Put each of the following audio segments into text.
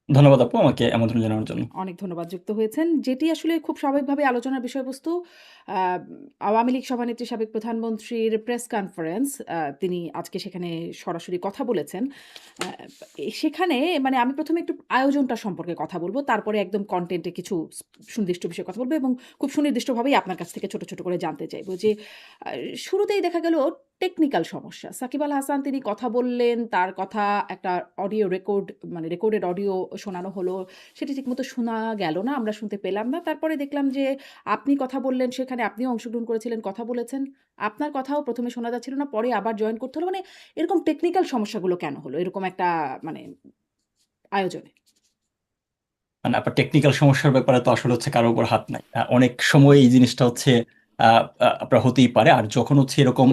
ধন্যবাদ আপু আমাকে আমন্ত্রণ জানানোর জন্য। অনেক ধন্যবাদ যুক্ত হয়েছেন। যেটি আসলে খুব স্বাভাবিকভাবে আলোচনার বিষয়বস্তু আ আওয়ামী লীগ সভানেত্রী, সাবেক প্রধানমন্ত্রীর প্রেস কনফারেন্স। তিনি আজকে সেখানে সরাসরি কথা বলেছেন। আ সেখানে মানে আমি ১ম এ একটু আয়োজনটা সম্পর্কে কথা বলব। তারপরে একদম কনটেন্ট এ কিছু সুনির্দিষ্ট বিষয়ে কথা বলব এবং খুব সুনির্দিষ্টভাবেই আপনার কাছ থেকে ছোট, ছোট করে জানতে চাইব যে আ শুরুতেই দেখা গেল টেকনিক্যাল সমস্যা। সাকিব আল হাসান তিনি কথা বললেন, তার কথা একটা অডিও রেকর্ড মানে রেকর্ডেড অডিও শোনানো হলো। সেটি ঠিকমতো শোনা গেল না। আমরা শুনতে পেলাম না। তারপরে দেখলাম যে আপনি কথা বললেন, সেখানে আপনিও অংশগ্রহণ করেছিলেন, কথা বলেছেন। আপনার কথাও ১ম এ শোনা যাচ্ছিল না। পরে আবার জয়েন করতে হলো। মানে এরকম টেকনিক্যাল সমস্যাগুলো কেন হলো? এরকম একটা মানে আয়োজনে? মানে আপনার টেকনিক্যাল সমস্যার ব্যাপারে তো আসলে হচ্ছে কারো উপর হাত নাই। অনেক সময় এই জিনিসটা হচ্ছে আপনার হতেই পারে। আর যখন হচ্ছে এরকম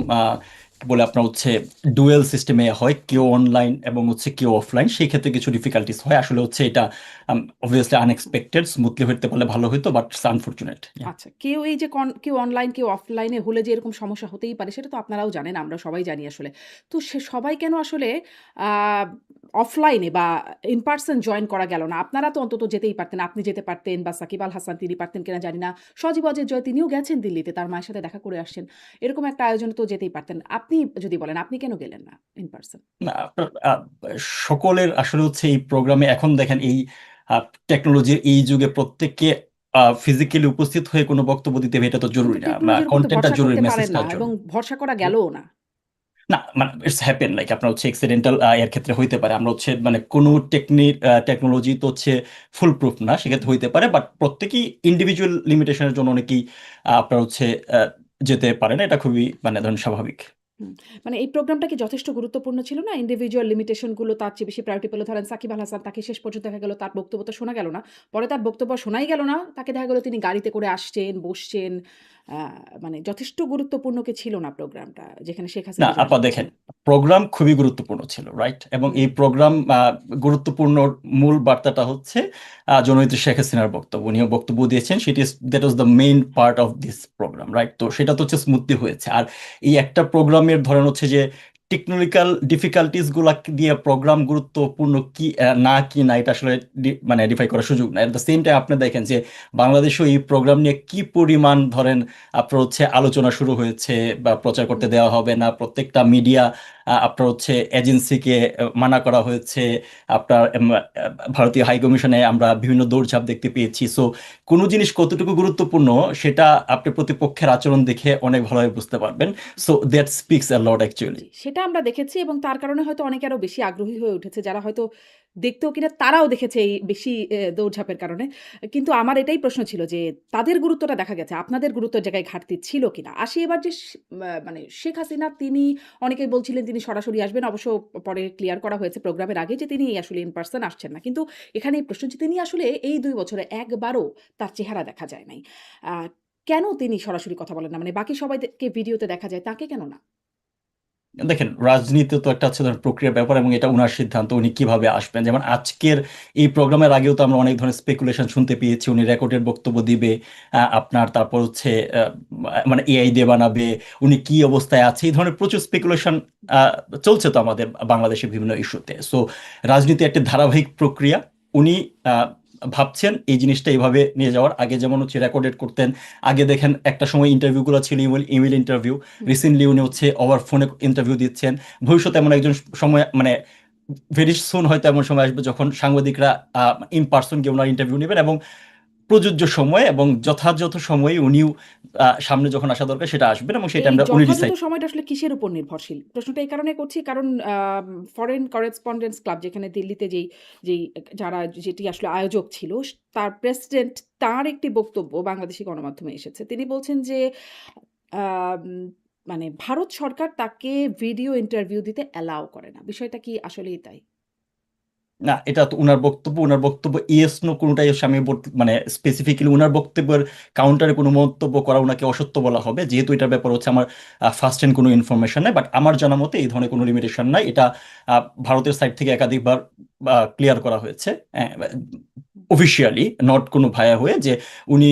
কি বলে আপনার হচ্ছে ডুয়েল সিস্টেমে হয়, কেউ অনলাইন এবং হচ্ছে কেউ অফলাইন, সেই ক্ষেত্রে কিছু ডিফিকাল্টিস হয়। আসলে হচ্ছে এটা অবভিয়াসলি আনএক্সপেক্টেড, স্মুথলি হতে পারলে ভালো হতো, বাট আনফরচুনেট। আচ্ছা, কেউ এই যে কেউ অনলাইন, কেউ অফলাইনে হলে যে এরকম সমস্যা হতেই পারে সেটা তো আপনারাও জানেন, আমরা সবাই জানি আসলে। তো সে সবাই কেন আসলে আ অফলাইনে বা ইন পারসন জয়েন করা গেল না? আপনারা তো অন্তত যেতেই পারতেন। আপনি যেতে পারতেন বা সাকিব আল হাসান তিনি পারতেন কিনা জানি না। সজীব ওয়াজেদ জয় তিনিও গেছেন দিল্লিতে, তার মায়ের সাথে দেখা করে আসছেন। এরকম একটা আয়োজনে তো যেতেই পারতেন। আপনি যদি বলেন আপনি কেন গেলেন না ইন পারসন? না আপনার সকলের আসলে হচ্ছে এই প্রোগ্রামে এখন দেখেন এই টেকনোলজির এই যুগে প্রত্যেককে ফিজিক্যালি উপস্থিত হয়ে কোনো বক্তব্য দিতে হবে এটা তো কিন্তু জরুরি না, টেকনোলজির উপর তো কন্টেন্টটা ভরসা জরুরি, করতে পারেন মেসেজটা না এবং জরুরি। ভরসা করা গেলও না। না মানে ইটস হ্যাপেন, লাইক আপনার হচ্ছে এক্সিডেন্টাল এর ক্ষেত্রে হইতে পারে। আমরা হচ্ছে মানে কোনো টেকনোলজি তো হচ্ছে ফুল প্রুফ না, সেক্ষেত্রে হইতে পারে, বাট প্রত্যেকেই ইন্ডিভিজুয়াল লিমিটেশনের জন্য অনেকেই আপনার হচ্ছে আহ, যেতে পারে না, এটা খুবই মানে ধরুন স্বাভাবিক। হুম, মানে এই প্রোগ্রামটা কি যথেষ্ট গুরুত্বপূর্ণ ছিল না? ইন্ডিভিজুয়াল লিমিটেশন গুলো তার চেয়ে বেশি প্রায়োরিটি পেল। ধরেন সাকিব আল হাসান তাকে শেষ পর্যন্ত দেখা গেল তার বক্তব্য তো শোনা গেল না। পরে তার বক্তব্য শোনাই গেল না। তাকে দেখা গেল তিনি গাড়িতে করে আসছেন, বসছেন। আ মানে যথেষ্ট গুরুত্বপূর্ণ কি ছিল না প্রোগ্রামটা? যেখানে শেখ না হাসিনা জয়েন আপা করছেন? দেখেন, প্রোগ্রাম খুবই গুরুত্বপূর্ণ ছিল, রাইট? এবং হুম, এই প্রোগ্রাম গুরুত্বপূর্ণ মূল বার্তাটা হচ্ছে জননেত্রী শেখ হাসিনার বক্তব্য, উনিও বক্তব্য দিয়েছেন, সেটি that was the main part of this program, right? তো সেটা তো হচ্ছে স্মুথলি হয়েছে। আর এই একটা প্রোগ্রামের ধরেন হচ্ছে যে টেকনিক্যাল ডিফিকাল্টিস গুলা দিয়ে প্রোগ্রাম গুরুত্বপূর্ণ কি না কি না, এটা আসলে মানে ডিফাই করার সুযোগ নাই। এট দ্য সেম টাইম আপনি দেখেন যে বাংলাদেশেও এই প্রোগ্রাম নিয়ে কি পরিমাণ ধরেন আপনার হচ্ছে আলোচনা শুরু হয়েছে, বা প্রচার করতে হুম। দেওয়া হবে না, প্রত্যেকটা মিডিয়া আপনার হচ্ছে এজেন্সিকে মানা করা হয়েছে। আপনার ভারতীয় হাই কমিশনে আমরা বিভিন্ন দৌড়ঝাঁপ দেখতে পেয়েছি। সো কোনো জিনিস কতটুকু গুরুত্বপূর্ণ সেটা আপনি প্রতিপক্ষের আচরণ দেখে অনেক ভালোভাবে বুঝতে পারবেন। So that speaks a lot actually. জি, সেটা আমরা দেখেছি এবং তার কারণে হয়তো অনেকে আরো বেশি আগ্রহী হয়ে উঠেছে। যারা হয়তো দেখতেও কিনা তারাও দেখেছে এই বেশি দৌড়ঝাঁপের কারণে। কিন্তু আমার এটাই প্রশ্ন ছিল যে তাদের গুরুত্বটা দেখা গেছে। আপনাদের গুরুত্বের জায়গায় ঘাটতি ছিল কিনা? আসি এবার যে মানে শেখ হাসিনা তিনি অনেকেই বলছিলেন তিনি সরাসরি আসবেন। অবশ্য পরে ক্লিয়ার করা হয়েছে প্রোগ্রামের আগে যে তিনি আসলে ইন পারসন আসছেন না। কিন্তু এখানে এই প্রশ্ন যে তিনি আসলে এই ২ বছরে একবারও তার চেহারা দেখা যায় নাই। আ কেন তিনি সরাসরি কথা বলেন না? মানে বাকি সবাইকে ভিডিওতে দেখা যায়, তাকে কেন না? দেখেন, রাজনীতি তো একটা হচ্ছে ধরেন প্রক্রিয়ার ব্যাপার, এবং এটা উনার সিদ্ধান্ত, উনি কিভাবে আসবেন। যেমন আজকের এই প্রোগ্রামের আগেও তো আমরা অনেক ধরনের স্পেকুলেশন শুনতে পেয়েছি, উনি রেকর্ডের বক্তব্য দিবে আপনার, তারপর হচ্ছে মানে এআই দিয়ে বানাবে, উনি কি অবস্থায় আছে, এই ধরনের প্রচুর স্পেকুলেশন চলছে তো আমাদের বাংলাদেশের বিভিন্ন ইস্যুতে। সো রাজনীতি একটা ধারাবাহিক প্রক্রিয়া। উনি আহ, ভাবছেন এই জিনিসটা এইভাবে নিয়ে যাওয়ার, আগে যেমন হচ্ছে রেকর্ডেড করতেন। আগে দেখেন একটা সময় ইন্টারভিউগুলো ছিল ইমেল ইমেল ইন্টারভিউ, হুম। রিসেন্টলি উনি হচ্ছে ওভার ফোনে ইন্টারভিউ দিচ্ছেন। ভবিষ্যতে এমন একজন সময় মানে ভেরি সুন হয়তো এমন সময় আসবে যখন সাংবাদিকরা ইন পার্সন গিয়ে ওনার ইন্টারভিউ নেবেন, এবং প্রযোজ্য সময় এবং যথাযথ সময়ে উনিও সামনে যখন আসা দরকার সেটা আসবেন, এবং সেটা এই আমরা উনি যথাযথ ডিসাইড। সময়টা আসলে কিসের উপর নির্ভরশীল? প্রশ্নটা এই কারণে করছি কারণ ফরেন করেসপন্ডেন্টস ক্লাব যেখানে দিল্লিতে যেই যারা যেটি আসলে আয়োজক ছিল তার প্রেসিডেন্ট তার একটি বক্তব্য বাংলাদেশী গণমাধ্যমে এসেছে। তিনি বলছেন যে আম মানে ভারত সরকার তাকে ভিডিও ইন্টারভিউ দিতে অ্যালাও করে না। বিষয়টা কি আসলেই তাই? না, এটা তো উনার বক্তব্য ইয়েস নো কোনোটাই হচ্ছে আমি মানে স্পেসিফিক্যালি উনার বক্তব্যের কাউন্টারে কোনো মন্তব্য করা ওনাকে অসত্য বলা হবে, যেহেতু এটার ব্যাপার হচ্ছে আমার ফার্স্ট হ্যান্ড কোনো ইনফরমেশন নাই। বাট আমার জানা মতে এই ধরনের কোনো লিমিটেশন নাই, এটা ভারতের সাইড থেকে একাধিকবার ক্লিয়ার করা হয়েছে অফিসিয়ালি, নট কোনো ভায়া হয়ে, যে উনি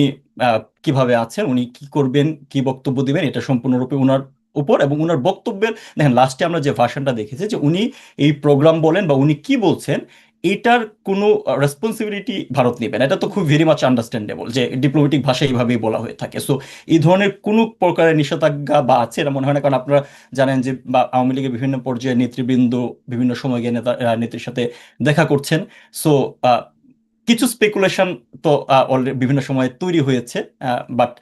কিভাবে আছেন, উনি কি করবেন, কি বক্তব্য দিবেন, এটা সম্পূর্ণরূপে উনার উপর। এবং উনার বক্তব্যের দেখেন লাস্টে আমরা যে ভাষণটা দেখেছি, যে উনি এই প্রোগ্রাম বলেন বা উনি কি বলছেন, এটার কোনো রেসপন্সিবিলিটি ভারত নেবে না। এটা তো খুব ভেরি মাচ আন্ডারস্ট্যান্ডেবল যে ডিপ্লোমেটিক ভাষায় এইভাবেই বলা হয়ে থাকে। সো এই ধরনের কোনো প্রকারের নিষেধাজ্ঞা বা আছে এটা মনে হয় না, কারণ আপনারা জানেন যে বা আওয়ামী লীগের বিভিন্ন পর্যায়ে নেতৃবৃন্দ বিভিন্ন সময় গিয়ে নেত্রীর সাথে দেখা করছেন। সো কিছু স্পেকুলেশন তো অলরেডি বিভিন্ন সময় তৈরি হয়েছে, বাট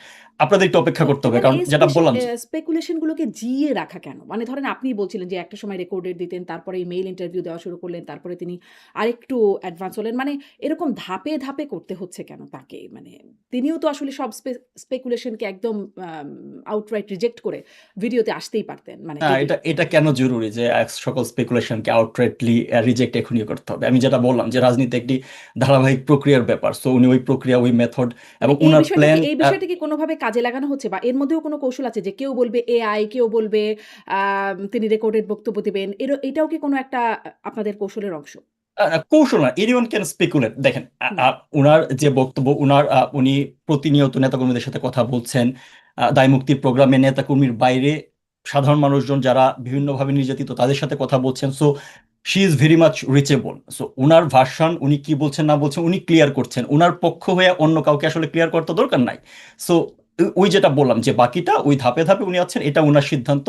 আপনাদের একটু অপেক্ষা করতে হবে, মানে কারণ এই যেটা বললাম স্পেকুলেশন গুলোকে জিইয়ে রাখা কেন? মানে ধরেন আপনি বলছিলেন যে একটা সময় রেকর্ডেড দিতেন, তারপরে মেইল ইন্টারভিউ দেওয়া শুরু করলেন, তারপরে তিনি আরেকটু অ্যাডভান্স হলেন। মানে এরকম ধাপে, ধাপে করতে হচ্ছে কেন তাকে? মানে তিনিও তো আসলে সব স্পেকুলেশনকে একদম আউটরাইট রিজেক্ট করে ভিডিওতে আসতেই পারতেন। মানে যদি এটা এটা কেন জরুরি যে সকল স্পেকুলেশনকে আউটরাইটলি রিজেক্ট এখনই করতে হবে? আমি যেটা বললাম যে রাজনীতি একটি ধারাবাহিক প্রক্রিয়ার ব্যাপার। সো উনি ওই প্রক্রিয়া, ওই মেথড মানে এবং উনার প্ল্যান। এই বিষয়টা কি কোনোভাবে কাজে লাগানো হচ্ছে? বা এর মধ্যেও কোনো কৌশল আছে যে কেউ বলবে এআই, কেউ বলবে তিনি রেকর্ডেড বক্তব্য দিবেন। এটাও কি কোনো একটা আপনাদের কৌশলের অংশ? কৌশল না, এনিওয়ান ক্যান স্পেকুলেট। দেখেন হুম, উনার যে বক্তব্য, উনি প্রতিনিয়ত নেতাকর্মীদের সাথে কথা বলছেন। দায় মুক্তির প্রোগ্রামে নেতাকর্মীর বাইরে সাধারণ মানুষজন যারা বিভিন্নভাবে নির্যাতিত তাদের সাথে কথা বলছেন। So she is very much reachable. So উনার ভার্সন উনি কি বলছেন না বলছেন উনি ক্লিয়ার করছেন, উনার পক্ষ হয়ে অন্য কাউকে আসলে ক্লিয়ার করতে দরকার নাই। সো ওই যেটা বললাম যে বাকিটা ওই ধাপে ধাপে উনি আছেন, এটা উনার সিদ্ধান্ত।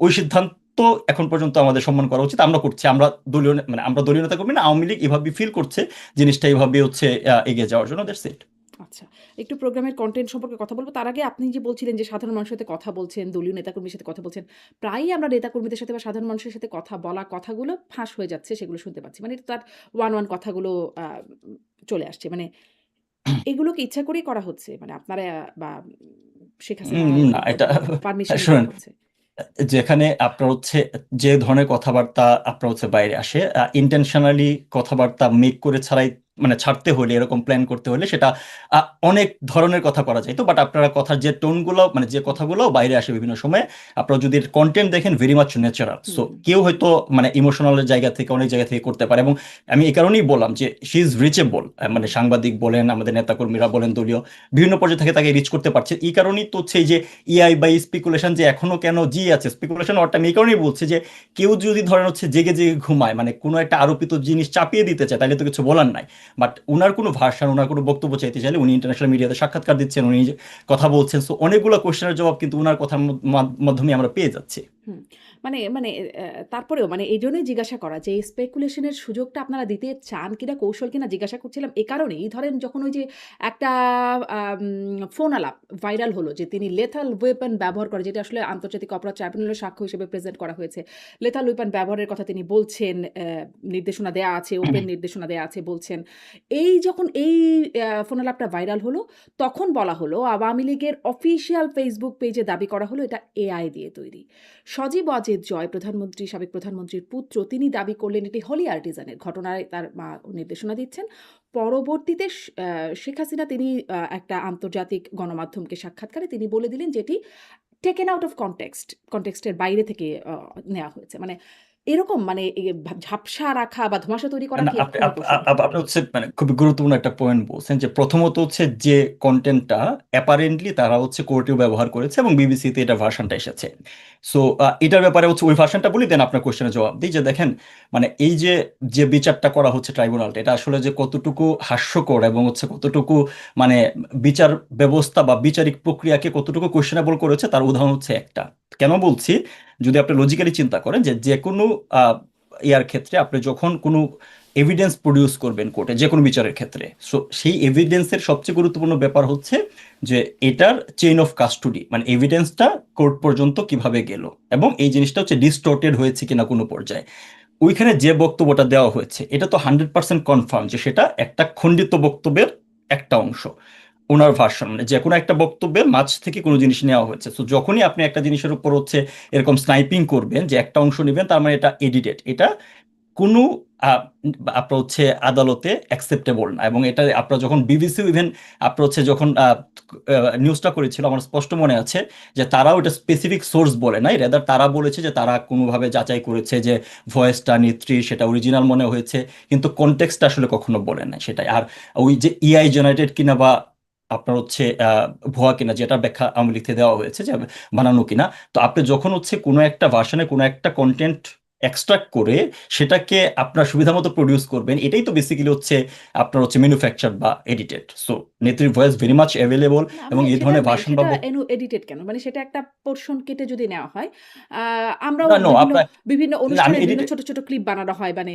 ওই সিদ্ধান্ত এখন পর্যন্ত আমাদের সম্মান করা উচিত, আমরা করছি। আমরা দলীয় মানে আমরা দলীয় নেতা কর্মী না, আওয়ামী লীগ এভাবে ফিল করছে জিনিসটা এইভাবে হচ্ছে এগিয়ে যাওয়ার জন্য। That's it. আচ্ছা। একটু প্রোগ্রামের কনটেন্ট সম্পর্কে কথা বলব। তার আগে আপনি যে বলছিলেন যে সাধারণ মানুষের সাথে কথা বলছেন, দলীয় নেতাকর্মীর সাথে কথা বলছেন। প্রায়ই আমরা নেতাকর্মীদের সাথে বা সাধারণ মানুষের সাথে কথা বলা কথাগুলো ফাঁস হয়ে যাচ্ছে, সেগুলো শুনতে পাচ্ছি। মানে তার ওয়ান কথাগুলো আ চলে আসছে। মানে এগুলো কি ইচ্ছা করেই করা হচ্ছে? মানে আপনারা বা শেখ হাসিনার না, এটা পারমিশন এ শুনেন, করা হচ্ছে? যেখানে আপনার হচ্ছে যে ধরনের কথাবার্তা আপনার হচ্ছে বাইরে আসে, ইন্টেনশনালি কথাবার্তা মেক করে ছাড়াই, মানে ছাড়তে হলে, এরকম প্ল্যান করতে হলে সেটা অনেক ধরনের কথা করা যায় তো। বাট আপনারা কথার যে টোনগুলো, মানে যে হুম, কথাগুলো বাইরে আসে বিভিন্ন সময়, আপনারা যদি কন্টেন্ট দেখেন ভেরি মাচ ন্যাচারাল। হুম, সো হুম, কেউ হয়তো মানে ইমোশনাল জায়গা থেকে, অনেক জায়গা থেকে করতে পারে। এবং আমি এই কারণেই বললাম যে শি ইজ রিচেবল। মানে হুম, সাংবাদিক বলেন, আমাদের নেতাকর্মীরা বলেন, দলীয় বিভিন্ন পর্যায়ে থেকে তাকে রিচ করতে পারছে। এই কারণেই তো হচ্ছে এই যে ইআই বা স্পেকুলেশন যে এখনো কেন জি আছে, স্পেকুলেশন ওয়ার্ডটা আমি এই কারণেই বলছি যে কেউ যদি ধরেন হচ্ছে জেগে জেগে ঘুমায়, মানে কোনো একটা আরোপিত জিনিস চাপিয়ে দিতে চায়, তাহলে তো কিছু বলার নাই। বাট উনার কোনো ভার্সন, উনার কোনো বক্তব্য চাইতে চাইলে উনি ইন্টারন্যাশনাল মিডিয়াতে সাক্ষাৎকার দিচ্ছেন, উনি কথা বলছেন। সো অনেকগুলো কোশ্চেনের জবাব কিন্তু উনার কথার মাধ্যমে আমরা পেয়ে যাচ্ছি। হুম। মানে মানে তারপরেও মানে এইজন্যই জিজ্ঞাসা করা যে এই স্পেকুলেশন এর সুযোগটা আপনারা দিতে চান কিনা, কৌশল কিনা জিজ্ঞাসা করছিলাম এ কারণেই। ধরেন যখন ওই যে একটা ফোন আলাপ ভাইরাল হলো যে তিনি লেথাল ওয়েপন ব্যবহার করে, যেটা আসলে আন্তর্জাতিক অপরাধ ট্রাইব্যুনালের সাক্ষ্য হিসেবে প্রেজেন্ট করা হয়েছে। লেথাল ওয়েপন ব্যবহারের কথা তিনি বলছেন, নির্দেশনা দেয়া আছে, ওপেন নির্দেশনা দেয়া আছে বলছেন। যখন এই ফোন আলাপটা ভাইরাল হলো, তখন বলা হলো আওয়ামী লীগের অফিসিয়াল ফেসবুক পেজে দাবি করা হলো এটা এআই দিয়ে তৈরি। সজীব ওয়াজেদ জয় সাবেক প্রধানমন্ত্রীর পুত্র, তিনি দাবি করলেন এটি হলি আর্টিজানের। ঘটনায় তার মা নির্দেশনা দিচ্ছেন। পরবর্তীতে শেখ হাসিনা তিনি একটা আন্তর্জাতিক গণমাধ্যমকে সাক্ষাৎকারে তিনি বলে দিলেন যে এটি টেকেন আউট অফ কনটেক্সটের বাইরে থেকে নেয়া হয়েছে। মানে এরকম মানে ঝাপসা রাখা বা ধোঁয়াশা তৈরি করা না, কি এক আপনি ধরনের কৌশল নাকি? আপনি হচ্ছে মানে খুবই গুরুত্বপূর্ণ একটা পয়েন্ট বলছেন যে প্রথমত হচ্ছে যে কন্টেন্টটা অ্যাপারেন্টলি তারা হচ্ছে কোর্টেও ব্যবহার করেছে এবং বিবিসিতে এটা ভার্সনটা এসেছে। সো এটার ব্যাপারে হচ্ছে ওই ভার্সনটা বলি, দেন আপনার কোশ্চেনের জবাব দিই। যে দেখেন, মানে এই যে যে বিচারটা করা হচ্ছে ট্রাইব্যুনালটা, এটা আসলে যে কতটুকু হাস্যকর এবং হচ্ছে কতটুকু মানে বিচার ব্যবস্থা বা বিচারিক প্রক্রিয়াকে কতটুকু কোয়েশ্চেনেবল করেছে তার উদাহরণ হচ্ছে একটা। কেন বলছি? যদি আপনি লজিক্যালি চিন্তা করেন যে যে কোনো ইয়ার ক্ষেত্রে আপনি যখন কোনো এভিডেন্স প্রডিউস করবেন কোর্টে, যে কোনো বিচারের ক্ষেত্রে, সো সেই এভিডেন্সের সবচেয়ে গুরুত্বপূর্ণ ব্যাপার হচ্ছে যে এটার চেইন অফ কাস্টডি, মানে এভিডেন্সটা কোর্ট পর্যন্ত কিভাবে গেল এবং এই জিনিসটা হচ্ছে ডিস্টর্টেড হয়েছে কিনা কোনো পর্যায়ে। ওইখানে যে বক্তব্যটা দেওয়া হয়েছে এটা তো 100% কনফার্ম যে সেটা একটা খণ্ডিত বক্তব্যের একটা অংশ। ওনার ভার্সন মানে যে কোনো একটা বক্তব্যের মাঝ থেকে কোনো জিনিস নেওয়া হয়েছে। তো যখনই আপনি একটা জিনিসের উপর হচ্ছে এরকম স্নাইপিং করবেন যে একটা অংশ নেবেন, তার মানে এটা এডিটেড, এটা কোনো আহ, আপনার হচ্ছে আদালতে অ্যাকসেপ্টেবল না। এবং এটা আপনার যখন বিবিসি ইভেন আপনার হচ্ছে যখন নিউজটা করেছিল, আমার স্পষ্ট মনে আছে যে তারাও এটা স্পেসিফিক সোর্স বলে নাই, রেদার তারা বলেছে যে তারা কোনোভাবে যাচাই করেছে যে ভয়েসটা নেত্রী, সেটা অরিজিনাল মনে হয়েছে, কিন্তু কনটেক্সট আসলে কখনো বলে নাই সেটাই। আর ওই যে ইআই জেনারেটেড কিনা বা আপনার হচ্ছে ভুয়া কিনা, যেটা ব্যাখ্যা আওয়ামী লীগ থেকে দেওয়া হয়েছে যে বানানো কিনা, তো আপনি যখন হচ্ছে কোনো একটা ভার্সনে কোনো একটা কন্টেন্ট এক্সট্রাক্ট করে সেটাকে আপনার সুবিধা মতো প্রডিউস করবেন, এটাই তো বেসিক্যালি হচ্ছে আপনার হচ্ছে ম্যানুফ্যাকচার বা এডিটেড। সো নেত্রীর ভয়েস ভেরি মাচ অ্যাভেলেবল, না এবং মানে এই সেটা ধরনের মানে ভাষণ বা সেটা এডিটেড কেন? মানে সেটা একটা পোরশন কেটে যদি নেওয়া হয়, আ আমরাও না নো বিভিন্ন আপনার, বিভিন্ন না, আমি অনুষ্ঠানে বিভিন্ন এডিটেড, ছোট, ছোট ক্লিপ বানানো হয়। মানে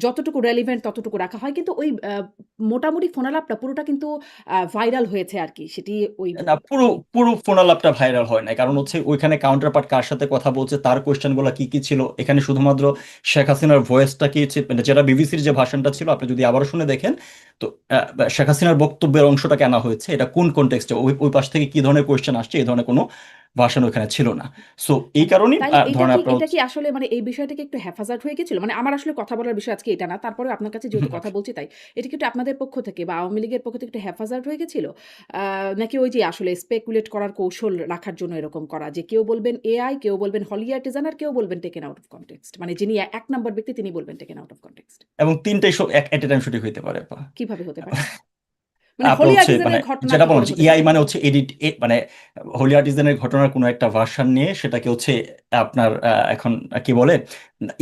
যতটুকু রেলেভেন্ট ততটুকু রাখা হয়। কিন্তু ওই মোটামুটি ফোনালাপটা পুরোটা কিন্তু ভাইরাল হয়েছে আরকি। সেটি ওই না, পুরো পুরো ফোনালাপটা ভাইরাল হয় না, কারণ হচ্ছে ওইখানে কাউন্টার পার্ট কার সাথে কথা বলছে, তার কোয়েশ্চেন গুলো কি কি ছিল। এখানে শুধুমাত্র শেখ হাসিনার ভয়েসটা কি মানে যেটা বিবিসির যে ভাষণটা ছিল, আপনি যদি আবারও শুনে দেখেন, তো শেখ হাসিনার বক্তব্যের অংশটাকে আনা হয়েছে, এটা কোন কনটেক্সটে, ওই ওই পাশ থেকে কি ধরনের কোয়েশ্চেন আসছে, এই ধরনের কোনো ভাষণ ওখানে ছিল না। সো এই আচ্ছা, কারণেই তাইলে ধরেন আপনার এটা কি আসলে মানে এই বিষয়টা কি একটু হেফাজত হয়ে গেছিল? মানে আমার আসলে কথা বলার বিষয় আজকে এটা না। তারপরেও আপনার কাছে যেহেতু কথা বলছি তাই। এটা কি একটু আপনাদের পক্ষ থেকে বা আওয়ামী লীগের পক্ষ থেকে একটু হেফাজত হয়ে গেছিল? আ নাকি ওই যে আসলে স্পেকুলেট করার কৌশল রাখার জন্য এরকম করা? যে কেউ বলবেন এআই, কেউ বলবেন হলি আর্টিজান আর কেউ বলবেন টেকেন আউট অফ কনটেক্সট। মানে যিনি ১ নাম্বার ব্যক্তি তিনি বলবেন টেকেন আউট অফ কনটেক্সট। এবং তিনটাই এট এ টাইম শুটিং হইতে পারে। কিভাবে হতে পারে? মানে আপনার হোলি হচ্ছে মানে আর্টিজানের ঘটনা যেটা কি বললাম করে যে হতে ইআই পারে? মানে হচ্ছে মানে হোলি আর্টিজানের ঘটনার কোনো একটা ভার্সন নিয়ে সেটাকে হচ্ছে আপনার এখন কি বলে,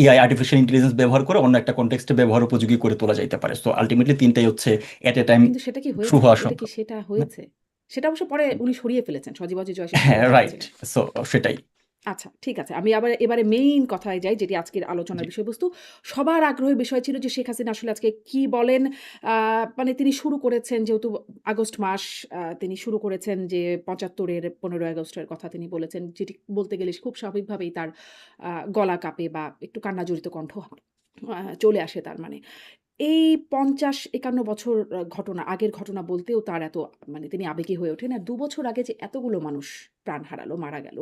ইআই আর্টিফিশিয়াল ইন্টেলিজেন্স ব্যবহার করে অন্য একটা কনটেক্সটে ব্যবহার উপযোগী করে তোলা যাইতে পারে। সো আলটিমেটলি তিনটাই হচ্ছে এট এ টাইম কিন্তু সেটা কি ট্রু হয়েছে? হওয়া এটা কি সম্ভব। সেটা হয়েছে? সেটা অবশ্য পরে উনি সরিয়ে ফেলেছেন। সজীব ওয়াজেদ জয় সেটা হ্যাঁ, সরিয়ে রাইট। ফেলেছিলেন। সো সেটাই। আচ্ছা, ঠিক আছে। আমি আবার এবারে মেইন কথায় যাই, যেটি আজকের জি। আলোচনার বিষয়বস্তু। সবার আগ্রহের বিষয় ছিল যে শেখ হাসিনা আসলে আজকে কি বলেন? আ মানে তিনি শুরু করেছেন যেহেতু আগস্ট মাস, তিনি শুরু করেছেন যে ৭৫ এর ১৫ আগস্টের কথা তিনি বলেছেন। যেটি বলতে গেলে খুব স্বাভাবিকভাবেই তার গলা কাঁপে বা একটু কান্নাজড়িত কণ্ঠ চলে আসে তার মানে। এই ৫০-৫১ বছর ঘটনা, আগের ঘটনা বলতেও তার এত মানে তিনি আবেগী হয়ে ওঠেন। আর ২ বছর আগে যে এতগুলো মানুষ প্রাণ হারালো, মারা গেল,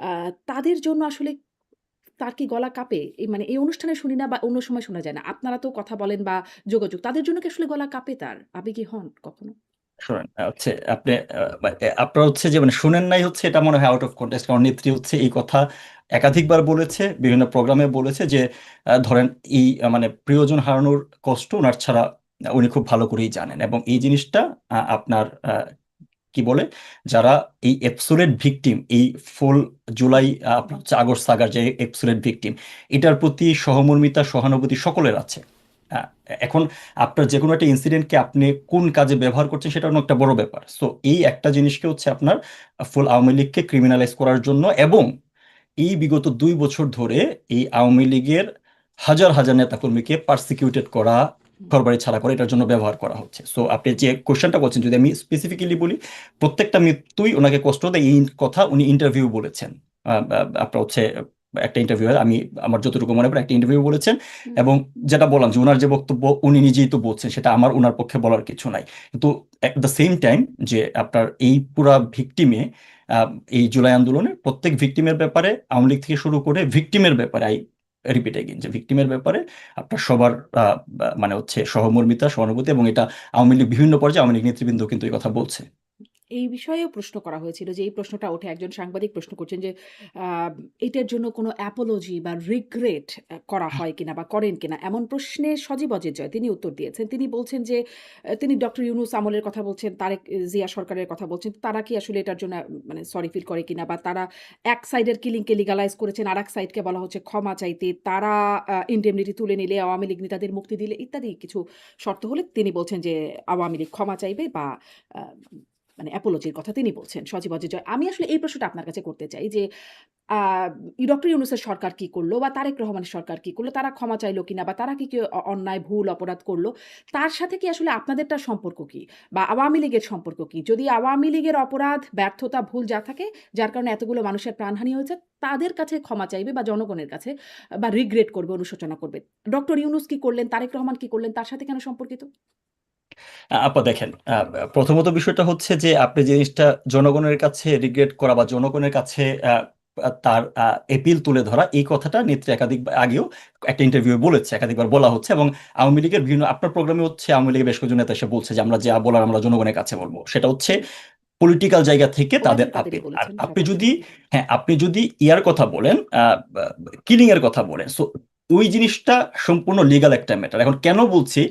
আ তাদের জন্য আসলে তার কি গলা কাঁপে? এই মানে এই অনুষ্ঠানে শুনি না বা অন্য সময় শোনা যায় না। আপনারা তো কথা বলেন বা যোগাযোগ, তাদের জন্য কি আসলে গলা কাঁপে তার? আবেগী হন কখনো? শোনেন, হচ্ছে আপনি আপনার হচ্ছে যে মানে শুনেন নাই হচ্ছে এটা মনে হয় আউট অফ কন্টেক্সট, কারণ নেত্রী হচ্ছে এই কথা একাধিকবার বলেছে, বিভিন্ন প্রোগ্রামে বলেছে যে ধরেন এই মানে প্রিয়জন হারানোর কষ্ট ওনার ছাড়া উনি খুব ভালো করেই জানেন, এবং এই জিনিসটা আপনার কি বলে, যারা এই এপসোলেট ভিকটিম, এই ফুল জুলাই আপনার হচ্ছে আগস্ট সাগার যে এপসোলেট ভিকটিম, এটার প্রতি সহমর্মিতা সহানুভূতি সকলের আছে। আহ, এখন আপনার যে কোনো একটা ইনসিডেন্টকে আপনি কোন কাজে ব্যবহার করছেন সেটা অন্য একটা বড় ব্যাপার। সো এই একটা জিনিসকে হচ্ছে আপনার ফুল আওয়ামী লীগকে ক্রিমিনালাইজ করার জন্য, এবং এই বিগত ২ বছর ধরে এই আওয়ামী লীগের হাজার হাজার নেতাকর্মীকে পার্সিকিউটেড করা, হুম, ঘরবাড়ি ছাড়া করে এটার জন্য ব্যবহার করা হচ্ছে। সো আপনি যে কোশ্চেনটা করছেন, যদি আমি স্পেসিফিক্যালি বলি, প্রত্যেকটা মৃত্যুই ওনাকে কষ্ট দেয়, এই কথা উনি ইন্টারভিউ বলেছেন। আপনার হচ্ছে একটা ইন্টারভিউ, আমি আমার যতটুকু মনে পড়ে একটা ইন্টারভিউ বলেছেন। হুম। এবং যেটা বললাম যে ওনার যে বক্তব্য উনি নিজেই তো বলছেন, সেটা আমার ওনার পক্ষে বলার কিছু নাই। কিন্তু এট দ্য সেম টাইম যে আপনার এই পুরা ভিকটিমে, আহ, এই জুলাই আন্দোলনের প্রত্যেক ভিকটিমের ব্যাপারে, আওয়ামী লীগ থেকে শুরু করে ভিকটিমের ব্যাপারে, আই রিপিট এগেইন, যে ভিকটিমের ব্যাপারে আপনার সবার মানে হচ্ছে সহমর্মিতা সহানুভূতি, এবং এটা আওয়ামী লীগ বিভিন্ন পর্যায়ে আওয়ামী লীগ নেতৃবৃন্দ কিন্তু এই কথা বলছে। এই বিষয়েও প্রশ্ন করা হয়েছিল যে এই প্রশ্নটা ওঠে, একজন সাংবাদিক প্রশ্ন করছেন যে আ এটার জন্য কোনো অ্যাপোলজি বা রিগ্রেট করা হয় কিনা বা করেন কিনা? এমন প্রশ্নে সজীব অজয় জয় তিনি উত্তর দিয়েছেন। তিনি বলছেন যে তিনি ডক্টর ইউনূস আমলের কথা বলছেন, তারেক জিয়া সরকারের কথা বলছেন। তারা কি আসলে এটার জন্য মানে সরি ফিল করে কিনা, বা তারা এক সাইডের কিলিংকে লিগালাইজ করেছেন, আরেক সাইডকে বলা হচ্ছে ক্ষমা চাইতে। তারা ইন্ডেমনিটি তুলে নিলে, আওয়ামী লীগ নেতাদের মুক্তি দিলে ইত্যাদি কিছু শর্ত হলে তিনি বলছেন যে আওয়ামী লীগ ক্ষমা চাইবে বা আ মানে অ্যাপোলজির কথা তিনি বলছেন, সজীব অজয় জয়। আমি আসলে এই প্রশ্নটা আপনার কাছে করতে চাই যে আ ডক্টর ইউনূসের সরকার কি করল বা তারেক রহমানের সরকার কি করল? তারা ক্ষমা চাইল কিনা বা তারা কি অন্যায়, ভুল, অপরাধ করল? তার সাথে কি আসলে আপনাদেরটার সম্পর্ক কি? বা আওয়ামী লীগের সম্পর্ক কি? যদি আওয়ামী লীগের অপরাধ, ব্যর্থতা, ভুল যা থাকে, যার কারণে এতগুলো মানুষের প্রাণহানি হয়েছে, তাদের কাছে ক্ষমা চাইবে বা জনগণের কাছে বা রিগ্রেট করবে, অনুশোচনা করবে। ডক্টর ইউনূস কি করলেন, তারেক রহমান কি করলেন, তার সাথে কেন সম্পর্কিত? আপা দেখেন, প্রথমত বিষয়টা হচ্ছে যে আপনি জিনিসটা জনগণের কাছে রিগ্রেট করা বা জনগণের কাছে তার এপিল তুলে ধরা, এই কথাটা নেত্রী একাধিক আগেও একটা ইন্টারভিউ বলেছে, একাধিকবার বলা হচ্ছে, এবং আওয়ামী লীগের বিভিন্ন আপনার প্রোগ্রামে হচ্ছে আওয়ামী লীগের বেশ কয়েকজন নেতা এসে বলছে যে আমরা যা বলার আমরা জনগণের কাছে বলবো, সেটা হচ্ছে হুম, পলিটিক্যাল জায়গা থেকে ওরা তাদের কিন্তু তাদেরই আপিল। আর বলেছেন, আপনি সাধারণ যদি, জনগণ। হ্যাঁ, আপনি যদি ইয়ার কথা বলেন, কিলিং এর কথা বলেন, সো ওই জিনিসটা সম্পূর্ণ লিগাল একটা ম্যাটার। এখন কেন বলছি,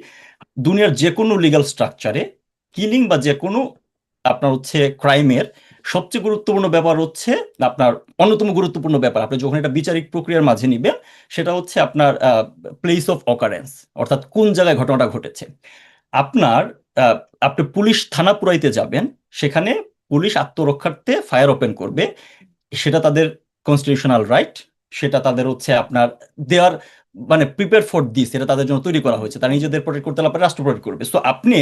দুনিয়ার যে কোনো লিগাল স্ট্রাকচারে কিলিং বা যে কোনো আপনার হচ্ছে ক্রাইমের সবচেয়ে গুরুত্বপূর্ণ ব্যাপার হচ্ছে আপনার অন্যতম গুরুত্বপূর্ণ ব্যাপার আপনি যখন এটা বিচারিক প্রক্রিয়ার মাঝে নিবেন সেটা হচ্ছে আপনার প্লেস অফ অকারেন্স, অর্থাৎ কোন জায়গায় ঘটনাটা ঘটেছে। আপনার আহ, আপনি পুলিশ থানা পুরাইতে যাবেন, সেখানে পুলিশ আত্মরক্ষার্থে ফায়ার ওপেন করবে, সেটা তাদের কনস্টিটিউশনাল রাইট, সেটা তাদের হচ্ছে আপনার দেয়ার মানে প্রিপেয়ার ফর দিস, এটা তাদের জন্য তৈরি করা হয়েছে, তারা নিজেদের প্রোটেক্ট করতে পারে, রাষ্ট্র প্রোটেক্ট করবে। সো আপনি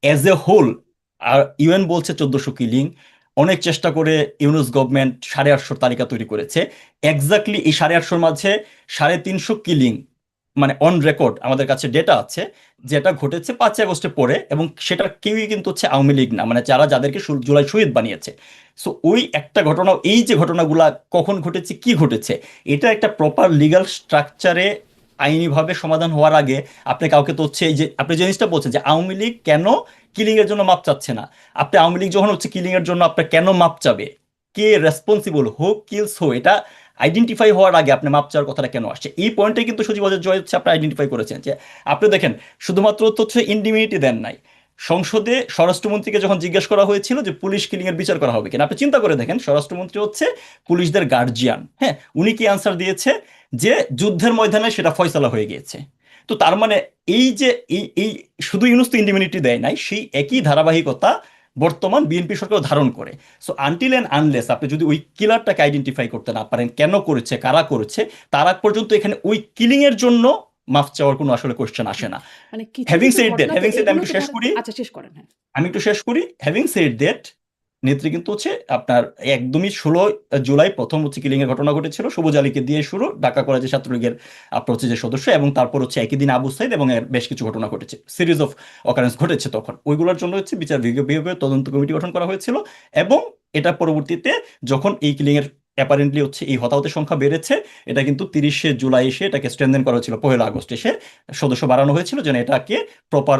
অ্যাজ এ হোল, আর ইউএন বলছে 1400 কিলিং, অনেক চেষ্টা করে ইউনুস গভর্নমেন্ট 850 তালিকা তৈরি করেছে। এক্স্যাক্টলি এই 850 মাঝে 350 কিলিং মানে অন রেকর্ড আমাদের কাছে ডেটা আছে, যেটা ঘটেছে 5 আগস্টে পরে, এবং সেটা কেউই কিন্তু হচ্ছে আওয়ামী লীগ না, মানে যাদেরকে জুলাই শহীদ বানিয়েছে। সো ওই একটা ঘটনা, এই যে ঘটনাগুলা কখন ঘটেছে কি ঘটেছে, এটা একটা প্রপার লিগ্যাল স্ট্রাকচারে আইনিভাবে সমাধান হওয়ার আগে আপনি কাউকে তো হচ্ছে এই যে আপনি যে জিনিসটা বলছেন যে আওয়ামী লীগ কেন কিলিং এর জন্য মাপ চাচ্ছে না, আপনি আওয়ামী লীগ যখন হচ্ছে কিলিং এর জন্য আপনার কেন মাপ চাবে, কে রেসপন্সিবল, হো কিলস হো, এটা আইডেন্টিফাই হওয়ার আগে আপনি মাপ চাওয়ার কথাটা কেন আসছে, এই পয়েন্টটাই কিন্তু সজীব ওয়াজেদ জয় হচ্ছে আপনি আইডেন্টিফাই করেছেন। যে আপনি দেখেন শুধুমাত্র তো হচ্ছে ইন্ডিমিনিটি দেন নাই, সংসদে স্বরাষ্ট্রমন্ত্রীকে যখন জিজ্ঞেস করা হয়েছিল যে পুলিশ কিলিং এর বিচার করা হবে কিনা, আপনি চিন্তা করে দেখেন স্বরাষ্ট্রমন্ত্রী হচ্ছে পুলিশদের গার্জিয়ান, হ্যাঁ, উনি কি আনসার দিয়েছে যে যুদ্ধের ময়দানে সেটা ফয়সালা হয়ে গিয়েছে। তো তার মানে এই যে এই শুধু ইউনূস তো ইন্ডিমিনিটি দেয় নাই, সেই একই ধারাবাহিকতা বর্তমান বিএনপি সরকার ধারণ করে। সো আনটিল অ্যান্ড আনলেস আপনি যদি ওই কিলারটাকে আইডেন্টিফাই করতে না পারেন, কেন করেছে, কারা করেছে, তার আগ পর্যন্ত এখানে ওই কিলিং এর জন্য মাফ চাওয়ার কোনো আসলে কোশ্চেন আসে না। মানে কিছু হ্যাভিং কিছু সেড দ্যাট, ঘটনা তো হ্যাভিং সেড, আমি এগুলো একটু তো শেষ ধরেন, করি, আচ্ছা শেষ করেন, হ্যাঁ। হ্যাভিং সেড দ্যাট, নেত্রী কিন্তু হচ্ছে আপনার একদমই 16 জুলাই প্রথম হচ্ছে কিলিং এর ঘটনা ঘটেছিল, সবুজ আলীকে দিয়ে শুরু, ঢাকা কলেজের ছাত্রলীগের আপনার হচ্ছে যে সদস্য, এবং তারপর হচ্ছে একই দিন আবু সাইদ, এবং এর বেশ কিছু ঘটনা ঘটেছে, সিরিজ অফ অকারেন্স ঘটেছে তখন, ওইগুলোর জন্য হচ্ছে বিচার বিভাগীয় তদন্ত কমিটি গঠন করা হয়েছিল। এবং এটা পরবর্তীতে যখন এই কিলিং এর অ্যাপারেন্টলি হচ্ছে এই হতাহতের সংখ্যা বেড়েছে, এটা কিন্তু 30শে জুলাই এসে এটাকে স্ট্রেনদেন করা হয়েছিল, 1 আগস্ট এসে সদস্য বাড়ানো হয়েছিল যেন এটাকে প্রপার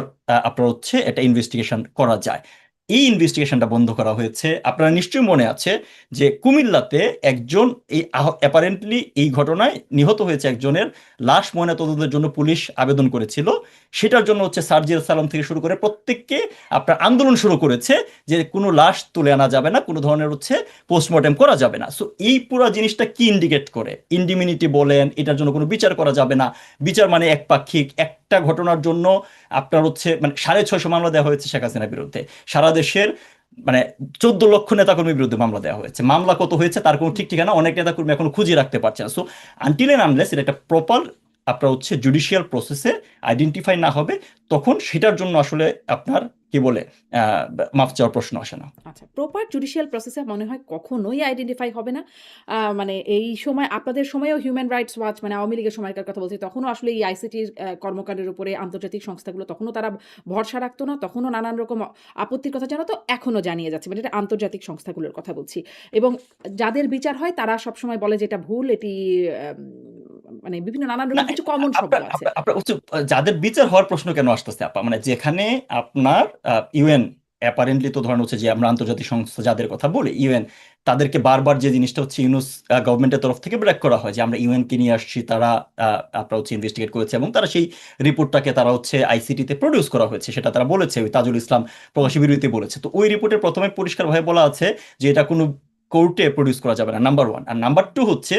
আপনার হচ্ছে একটা ইনভেস্টিগেশন করা যায়। এই ইনভেস্টিগেশনটা বন্ধ করা হয়েছে। আপনারা নিশ্চয়ই মনে আছে যে কুমিল্লাতে একজন এই অ্যাপারেন্টলি এই ঘটনায় নিহত হয়েছে একজনের লাশ ময়নাতদন্তের জন্য পুলিশ আবেদন করেছিল, সেটার জন্য হচ্ছে সার্জিয়াল সালাম থেকে শুরু করে প্রত্যেককে আপনার আন্দোলন শুরু করেছে যে কোনো লাশ তুলে আনা যাবে না, কোনো ধরনের হচ্ছে পোস্টমর্টেম করা যাবে না। সো এই পুরো জিনিসটা কি ইন্ডিকেট করে, ইন্ডিমিনিটি বলেন, এটার জন্য কোনো বিচার করা যাবে না, বিচার মানে একপাক্ষিক, একটা ঘটনার জন্য আপনার হচ্ছে মানে 650 মামলা দেওয়া হয়েছে শেখ হাসিনার বিরুদ্ধে, সারা দেশের মানে 14 লক্ষ নেতাকর্মীর বিরুদ্ধে মামলা দেওয়া হয়েছে, মামলা কত হয়েছে তার কোনো ঠিক ঠিকানা অনেক নেতাকর্মী এখন খুঁজে রাখতে পারছে না। সো আনটিল এন্ড আনলেস এটা একটা প্রপার আপনার হচ্ছে জুডিশিয়াল প্রসেসে আইডেন্টিফাই না হবে, তখন সেটার জন্য আসলে আপনার কি বলে আহ মাফ চাওয়ার প্রশ্ন আসে না। আচ্ছা, প্রপার জুডিশিয়াল প্রসেসে মনে হয় কখনোই আইডেন্টিফাই হবে না। মানে এই সময় আপনাদের সময়েও হিউম্যান রাইটস ওয়াচ, মানে আওয়ামী লীগের সময়কার কথা বলছি, তখনও আসলে এই আইসিটির কর্মকাণ্ডের উপরে আন্তর্জাতিক সংস্থাগুলো তখনও তারা ভরসা রাখতো না, তখনও নানান রকম আপত্তির কথা জানাতো, এখনও জানিয়ে যাচ্ছে, মানে এটা আন্তর্জাতিক সংস্থাগুলোর কথা বলছি। এবং যাদের বিচার হয় তারা সবসময় বলে যে এটা ভুল, এটি মানে বিভিন্ন নানান না, রকম কিছু কমন শব্দ আপনার আছে। আপনার আপনার হচ্ছে যাদের বিচার হওয়ার প্রশ্ন কেন আসতেছে আপা, মানে যেখানে আপনার ইউএন অ্যাপারেন্টলি তো ধরেন হচ্ছে যে আমরা আন্তর্জাতিক সংস্থা যাদের কথা বলি ইউএন, তাদেরকে বারবার যে জিনিসটা হচ্ছে ইউনুস গভর্নমেন্টের তরফ থেকে ব্রেক করা হয় যে আমরা ইউএন কে নিয়ে আসছি, তারা আপনারা হচ্ছে ইনভেস্টিগেট করেছে, এবং তারা সেই রিপোর্টটাকে তারা হচ্ছে আইসিটিতে প্রডিউস করা হয়েছে, সেটা তারা বলেছে, ওই তাজুল ইসলাম প্রকাশী বিরতিতে বলেছে। তো ওই রিপোর্টে প্রথমে পরিষ্কারভাবে বলা আছে যে এটা কোনো কোর্টে প্রডিউস করা যাবে না, নাম্বার ওয়ান। আর নাম্বার টু হচ্ছে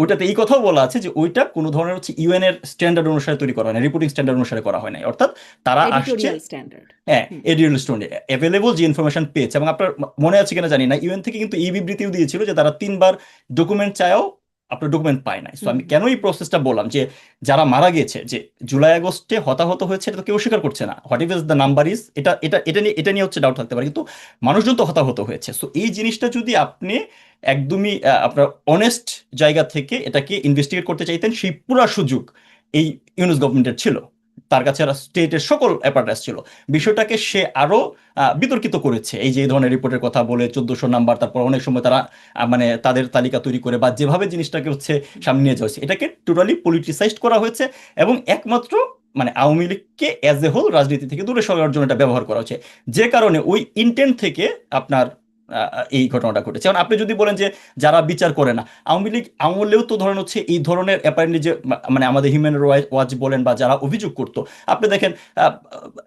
ওইটাতে এই কথাও বলা আছে যে ওইটা কোনো ধরনের হচ্ছে ইউএন এর স্ট্যান্ডার্ড অনুসারে তৈরি করা হয় না, রিপোর্টিং স্ট্যান্ডার্ড অনুসারে করা হয় নাই, অর্থাৎ তারা আসছে এডিটোরিয়াল স্ট্যান্ডার্ড। হ্যাঁ এডিয়াল স্টোনে অ্যাভেলেবল যে ইনফরমেশন পেয়েছে। এবং আপনার মনে আছে কিনা জানি না, ইউএন থেকে কিন্তু এই বিবৃতিও দিয়েছিল যে তারা 3বার ডকুমেন্ট চায়ও আপনার ডকুমেন্ট পায় নাই। সো আমি কেন এই প্রসেসটা বললাম যে যারা মারা গেছে, যে জুলাই আগস্টে হতাহত হয়েছে, এটা তো কেউ স্বীকার করছে না, what is the number is, এটা নিয়ে হচ্ছে ডাউট থাকতে পারে, কিন্তু মানুষজন তো হতাহত হয়েছে। সো এই জিনিসটা যদি আপনি একদমই আপনার অনেস্ট জায়গা থেকে এটাকে ইনভেস্টিগেট করতে চাইতেন, সেই পুরা সুযোগ এই ইউনুস গভর্নমেন্টের ছিল, তার কাছে স্টেটের সকল অ্যাপারেটাস ছিল। বিষয়টাকে সে আরো বিতর্কিত করেছে, এই যে এই ধরনের রিপোর্টের কথা বলে 1400 নাম্বার, তারপর অনেক সময় তারা মানে তাদের তালিকা তৈরি করে বা যেভাবে জিনিসটাকে হচ্ছে সামনে নিয়ে যাচ্ছে, এটাকে টোটালি পলিটিসাইজড করা হয়েছে, এবং একমাত্র মানে আওয়ামী লীগকে অ্যাজ এ হোল রাজনীতি থেকে দূরে সরানোর জন্য এটা ব্যবহার করা হচ্ছে, যে কারণে ওই ইন্টেন্ট থেকে আপনার এই ঘটনাটা ঘটেছে। কারণ আপনি যদি বলেন যে যারা বিচার করে না, আওয়ামী লীগ আমলেও তো ধরেন হচ্ছে এই ধরনের অ্যাপারেন্টলি যে মানে আমাদের হিউম্যান রাইটস ওয়াচ বলেন বা যারা অভিযোগ করতো, আপনি দেখেন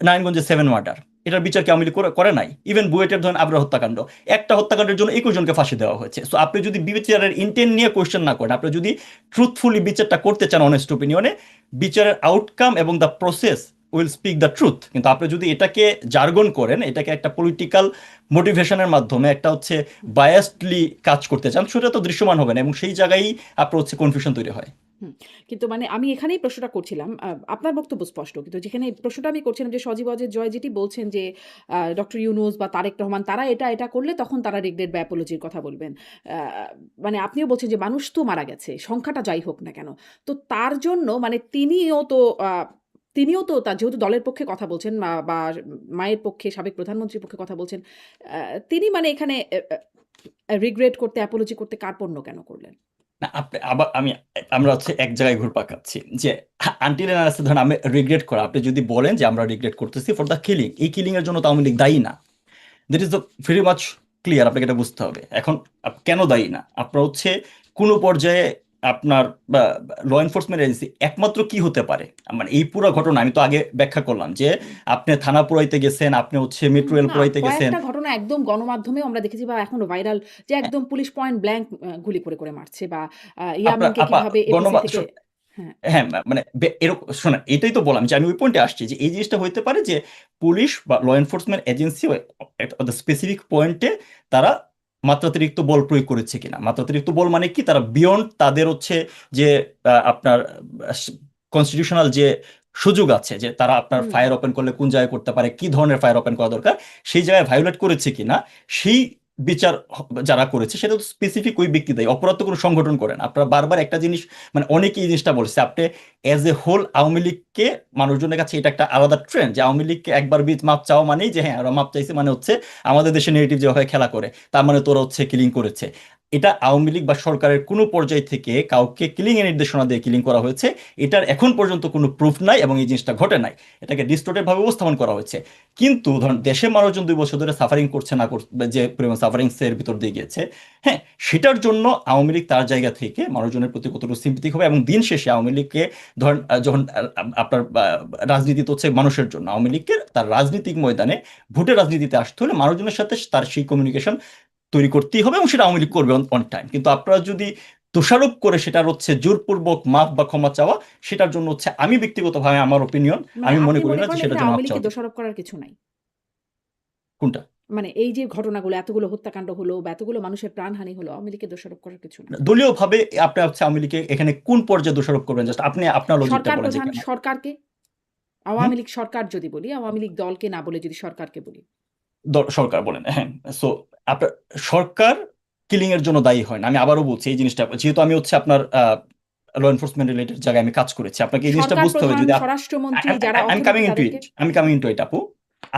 নারায়ণগঞ্জে 7 মার্ডার, এটার বিচার কি আওয়ামী লীগ করে নাই? ইভেন বুয়েটের ধরেন আবরার হত্যাকাণ্ড, একটা হত্যাকাণ্ডের জন্য 21 জনকে ফাঁসি দেওয়া হয়েছে। সো আপনি যদি বিচারের ইন্টেন্ট নিয়ে কোয়েশ্চেন না করেন, আপনি যদি ট্রুথফুলি বিচারটা করতে চান অনেস্ট ওপিনিয়নে, বিচারের আউটকাম এবং the process will speak the truth. কিন্তু আপনি যদি এটাকে জার্গন করেন, এটাকে একটা পলিটিক্যাল মোটিভেশনের মাধ্যমে একটা হচ্ছে বায়াসডলি কাজ করতে চান, সেটা তো দৃশ্যমান হবে না, এবং সেই জায়গায় আপনার হচ্ছে কনফিউশন তৈরি হয়। হুম, কিন্তু মানে আমি এখানেই প্রশ্নটা করছিলাম। আপনার বক্তব্য স্পষ্ট। কিন্তু যেখানে প্রশ্নটা আমি করছিলাম যে সজীব ওয়াজেদ জয় যেটি বলছেন যে ডক্টর ইউনূস বা তারেক রহমান তারা এটা করলে তখন তারা রিগ্রেট বা অ্যাপোলজির কথা বলবেন। আ মানে আপনিও বলছেন যে মানুষ তো মারা গেছে। সংখ্যাটা যাই হোক না কেন। তো তার জন্য মানে আ তিনিও তো তার যেহেতু দলের পক্ষে কথা বলছেন বা মায়ের পক্ষে সাবেক প্রধানমন্ত্রীর পক্ষে কথা বলছেন। আ তিনি মানে এখানে রিগ্রেট করতে অ্যাপোলজি করতে কার্পণ্য কেন করলেন? না আপনি আবার আমরা হচ্ছে এক জায়গায় ঘুরপাক খাচ্ছি যে আনটিল এন্ড আনলেস ধরেন আমি রিগ্রেট করা, আপনি যদি বলেন যে আমরা রিগ্রেট করতেছি ফর দ্য কিলিং, এই কিলিং এর জন্য তো আওয়ামী লীগ দায়ী না। That is the very much clear, আপনাকে এটা বুঝতে হবে। এখন কেন দায়ী না? আপনার হচ্ছে কোনো পর্যায়ে আপনার ল এনফোর্সমেন্ট এজেন্সি একমাত্র কি হতে পারে, মানে এই পুরো ঘটনা আমি তো আগে ব্যাখ্যা করলাম যে হুম। আপনি থানা পুরাইতে গেছেন, আপনি হচ্ছে মেট্রো রেল না, পুরাইতে গেছেন। কয়েকটা ঘটনা একদম গণমাধ্যমেও আমরা দেখেছি বা এখনো ভাইরাল যে একদম পুলিশ পয়েন্ট ব্ল্যাংক গুলি করে মারছে বা আপনার ইয়ামিনকে আপা কিভাবে এপিসি থেকে হ্যাঁ, হ্যাঁ, মানে এরকম শোনেন, এটাই তো বললাম যে আমি ওই পয়েন্টে আসছি যে এই জিনিসটা হইতে পারে যে পুলিশ বা ল এনফোর্সমেন্ট এজেন্সি স্পেসিফিক পয়েন্টে তারা মাত্রাতিরিক্ত বল প্রয়োগ করেছে কিনা। মাত্রাতিরিক্ত বল মানে কি, তারা বিয়ন্ড তাদের হচ্ছে যে আপনার কনস্টিটিউশনাল যে সুযোগ আছে, যে তারা আপনার হুম, ফায়ার ওপেন করলে কোন জায়গায় করতে পারে, কি ধরনের ফায়ার ওপেন করা দরকার, সেই জায়গায় ভায়োলেট করেছে কিনা, সেই বিচার যারা করেছে সেটা তো স্পেসিফিক ওই ব্যক্তি দেয়, অপরাধ তো কোনো সংগঠন করেন। আপনারা বারবার একটা জিনিস, মানে অনেকেই এই জিনিসটা বলছে, আপনি এজ এ হোল আওয়ামী লীগকে মানুষজনের কাছে এটা একটা আলাদা ট্রেন্ড যে আওয়ামী লীগকে একবার মাপ চাওয়া মানেই যে হ্যাঁ ওরা মাপ চাইছে, মানে হচ্ছে আমাদের দেশে নেগেটিভ যেভাবে খেলা করে তার মানে তোরা হচ্ছে কিলিং করেছে। এটা আওয়ামী লীগ বা সরকারের কোনো পর্যায় থেকে কাউকে কিলিং এর নির্দেশনা দিয়ে কিলিং করা হয়েছে এটার এখন পর্যন্ত কোনো প্রুফ নাই, এবং এই জিনিসটা ঘটে নাই। এটাকে ডিস্টোর্টেড ভাবে উপস্থাপন করা হয়েছে। কিন্তু ধরুন দেশের মানুষজন 2 বছর ধরে সাফারিং করছে না যে পরিমাণ সাফারিংস এর ভিতর দিয়ে গিয়েছে, হ্যাঁ, সেটার জন্য আওয়ামী লীগ তার জায়গা থেকে মানুষজনের প্রতি কতটুকু সিম্পেথিক হবে। এবং দিন শেষে আওয়ামী লীগকে ধরেন যখন আপনার রাজনীতি তো হচ্ছে মানুষের জন্য, আওয়ামী লীগকে তার রাজনৈতিক ময়দানে ভোটের রাজনীতিতে আসতে হলে মানুষজনের সাথে তার সেই কমিউনিকেশন তৈরি করতেই হবে, এবং সেটা আওয়ামী লীগ করবে অন টাইম। কিন্তু আপনারা যদি দোষারোপ করে সেটার হচ্ছে জোরপূর্বক মাফ বা ক্ষমা চাওয়া, সেটার জন্য হচ্ছে আমি ব্যক্তিগতভাবে আমার ওপিনিয়ন, মানে আমি মনে আপনি করি মনে না যে করেন সেটার এখানে জন্য আওয়ামী মাফ লীগকে চাওয়া উচিত। দোষারোপ করার কিছু নাই। কোনটা? মানে এই যে ঘটনাগুলো এতগুলো হত্যাকাণ্ড হলো বা এতগুলো মানুষের প্রাণহানি হলো, আওয়ামী লীগকে দোষারোপ করার কিছু নাই। দলীয়ভাবে আপনি হচ্ছে আওয়ামী লীগকে এখানে কোন পর্যায়ে দোষারোপ করবেন, জাস্ট আপনি আপনার লজিকটা সরকার বলেন যে প্রধান কেন। সরকারকে, হুম, আওয়ামী লীগ সরকার যদি বলি, আওয়ামী লীগ দলকে না বলে যদি সরকারকে বলি। সরকার বলেন, হ্যাঁ। সো আপনার সরকার কিলিং এর জন্য দায়ী হয় না। আমি আবারও বলছি এই জিনিসটা, যেহেতু আমি হচ্ছে আপনার ল এনফোর্সমেন্ট রিলেটেড জায়গায় আমি কাজ করেছি, আপনাকে এই জিনিসটা সরকার বুঝতে হবে। প্রধান, যদি স্বরাষ্ট্রমন্ত্রী যারা আমি অথরিটি কামিং ইনটু তাদেরকে ইট, আমি কামিং ইনটু ইট আপু।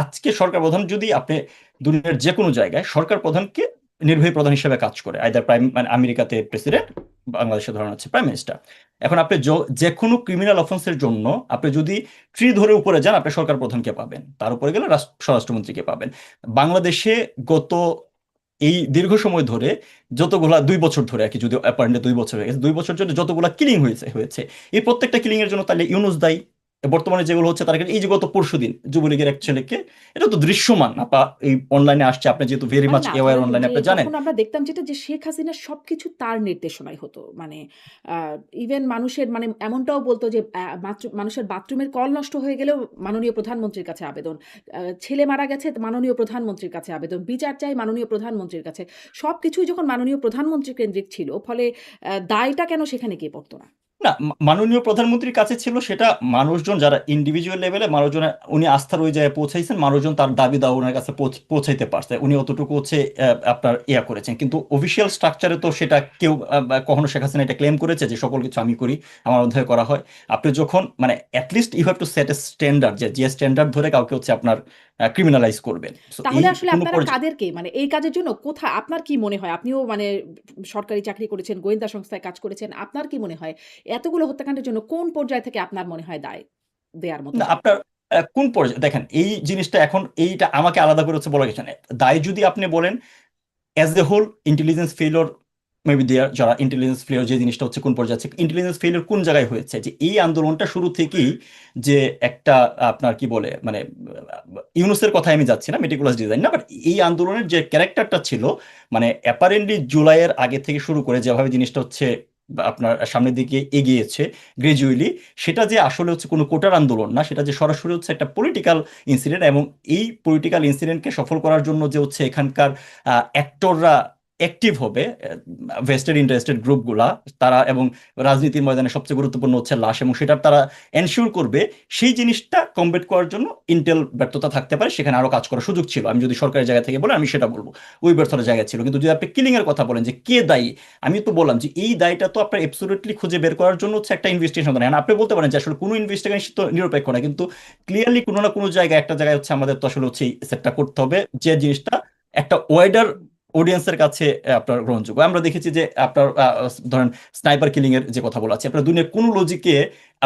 আজকে সরকার প্রধান যদি আপনি দুনিয়ার যে কোনো জায়গায় সরকার প্রধানকে নির্বাহী প্রধান হিসেবে কাজ করে, আইদার প্রাইম, মানে আমেরিকাতে প্রেসিডেন্ট, বাংলাদেশে ধরেন হচ্ছে প্রাইম মিনিস্টার। এখন আপনি যে কোনো ক্রিমিনাল অফেন্সের জন্য আপনি যদি ট্রি ধরে উপরে যান, আপনি সরকার প্রধানকে পাবেন, তার উপরে গেলে স্বরাষ্ট্রমন্ত্রীকে পাবেন। বাংলাদেশে গত এই দীর্ঘ সময় ধরে যতগুলা 2 বছর ধরে আর কি, যদি অ্যাপারেন্টলি 2 বছর হয়ে গেছে, 2 বছর ধরে যতগুলা কিলিং হয়েছে এই প্রত্যেকটা কিলিং এর জন্য তাহলে ইউনুস দায়ী। বর্তমানে যেগুলো হচ্ছে তার এই যে গত পরশুদিন যুবলীগের এক ছেলেকে, এটা তো দৃশ্যমান আপা, এই অনলাইনে আসছে, আপনি যেহেতু ভেরি মানে মাচ না অ্যাওয়্যার ধরেন অনলাইনে যে আপনি জানেন। তখন আমরা দেখতাম যেটা যে শেখ হাসিনা সবকিছু তার নির্দেশনায় হতো। মানে ইভেন মানুষের মানে এমনটাও বলতো যে মানুষের বাথরুমের কল নষ্ট হয়ে গেলেও মাননীয় প্রধানমন্ত্রীর কাছে আবেদন। ছেলে মারা গেছে মাননীয় প্রধানমন্ত্রীর কাছে আবেদন। বিচার চাই মাননীয় প্রধানমন্ত্রীর কাছে। সবকিছুই যখন মাননীয় প্রধানমন্ত্রী কেন্দ্রিক ছিল ফলে দায়টা কেন সেখানে গিয়ে পড়তো না? না, মাননীয় প্রধানমন্ত্রীর কাছে ছিল সেটা, মানুষজন যারা ইন্ডিভিজুয়াল লেভেলে মানুষজন, উনি আস্থার ওই জায়গায় পৌঁছাইছেন, মানুষজন তার দাবি দাওয়া ওনার কাছে পৌঁছাইতে পারছে, উনি অতটুকু হচ্ছে আপনার ইয়া করেছেন। কিন্তু অফিসিয়াল স্ট্রাকচারে তো সেটা কেউ কখনো শেখ হাসিনা এটা ক্লেম করেছে যে সকল কিছু আমি করি, আমার অধ্যায় করা হয়। আপনি যখন মানে at least you have to set a standard, যে স্ট্যান্ডার্ড ধরে কাউকে হচ্ছে আপনার ক্রিমিনালাইজ করবেন। So এই তাহলে আসলে কোনো আপনারা পর্যায়ে কাদেরকে মানে এই কাজের জন্য আপনার কি মনে হয়? আপনিও মানে সরকারি চাকরি করেছেন, গোয়েন্দা সংস্থায় কাজ করেছেন। আপনার কি মনে হয় এতগুলো হত্যাকাণ্ডের জন্য কোন পর্যায় থেকে আপনার মনে হয় দায় দেয়ার মতো না, হবে? আপনার কোন পর্যায়ে দেখেন এই জিনিসটা, এখন এইটা আমাকে আলাদা করে হচ্ছে বলা গেছে না। দায় যদি আপনি বলেন as a whole intelligence failure maybe there যারা ইন্টেলিজেন্স ফেলিওর, যে জিনিসটা হচ্ছে কোন পর্যায়ে আছে, ইন্টেলিজেন্স ফেলিওর কোন জায়গায় হয়েছে, যে এই আন্দোলনটা শুরু থেকেই যে একটা আপনার কি বলে মানে ইউনুসের কথা আমি যাচ্ছি না, মেটিকুলাস ডিজাইন না, বাট এই আন্দোলনের যে ক্যারেক্টারটা ছিল, মানে অ্যাপারেন্টলি জুলাইয়ের আগে থেকে শুরু করে যেভাবে জিনিসটা হচ্ছে আপনার সামনের দিকে এগিয়েছে গ্রাজুয়ালি, সেটা যে আসলে হচ্ছে কোনো কোটার আন্দোলন না, সেটা যে সরাসরি হচ্ছে একটা পলিটিক্যাল ইনসিডেন্ট, এবং এই পলিটিক্যাল ইনসিডেন্টকে সফল করার জন্য যে হচ্ছে এখানকার অ্যাক্টররা অ্যাক্টিভ হবে, ভেস্টেড ইন্টারেস্টেড গ্রুপগুলা তারা, এবং রাজনীতির ময়দানে সবচেয়ে গুরুত্বপূর্ণ হচ্ছে লাশ, এবং সেটার তারা এনশিওর করবে, সেই জিনিসটা কমবেট করার জন্য ইন্টেল ব্যর্থতা থাকতে পারে, সেখানে আরো কাজ করার সুযোগ ছিল। আমি যদি সরকারের জায়গা থেকে বলে আমি সেটা বলবো, ওই ব্যর্থতার জায়গা ছিল। কিন্তু যদি আপনি কিলিং এর কথা বলেন যে কে দায়ী, আমি তো বললাম যে এই দায়টা তো আপনার অ্যাবসলিউটলি খুঁজে বের করার জন্য হচ্ছে একটা ইনভেস্টিগেশন দরকার। আপনি বলতে পারেন যে আসলে কোনো ইনভেস্টিগেশন তো নিরপেক্ষ না, কিন্তু ক্লিয়ারলি কোনো না কোনো জায়গায় একটা জায়গায় হচ্ছে আমাদের তো আসলে হচ্ছে সেটটা করতে হবে যে জিনিসটা একটা ওয়াইডার অডিয়েন্সের কাছে আপনার গ্রহণযোগ্য। আমরা দেখেছি যে আপনার ধরেন স্নাইপার কিলিং এর যে কথা বলা আছে, আপনার দুনিয়ার কোন লজিকে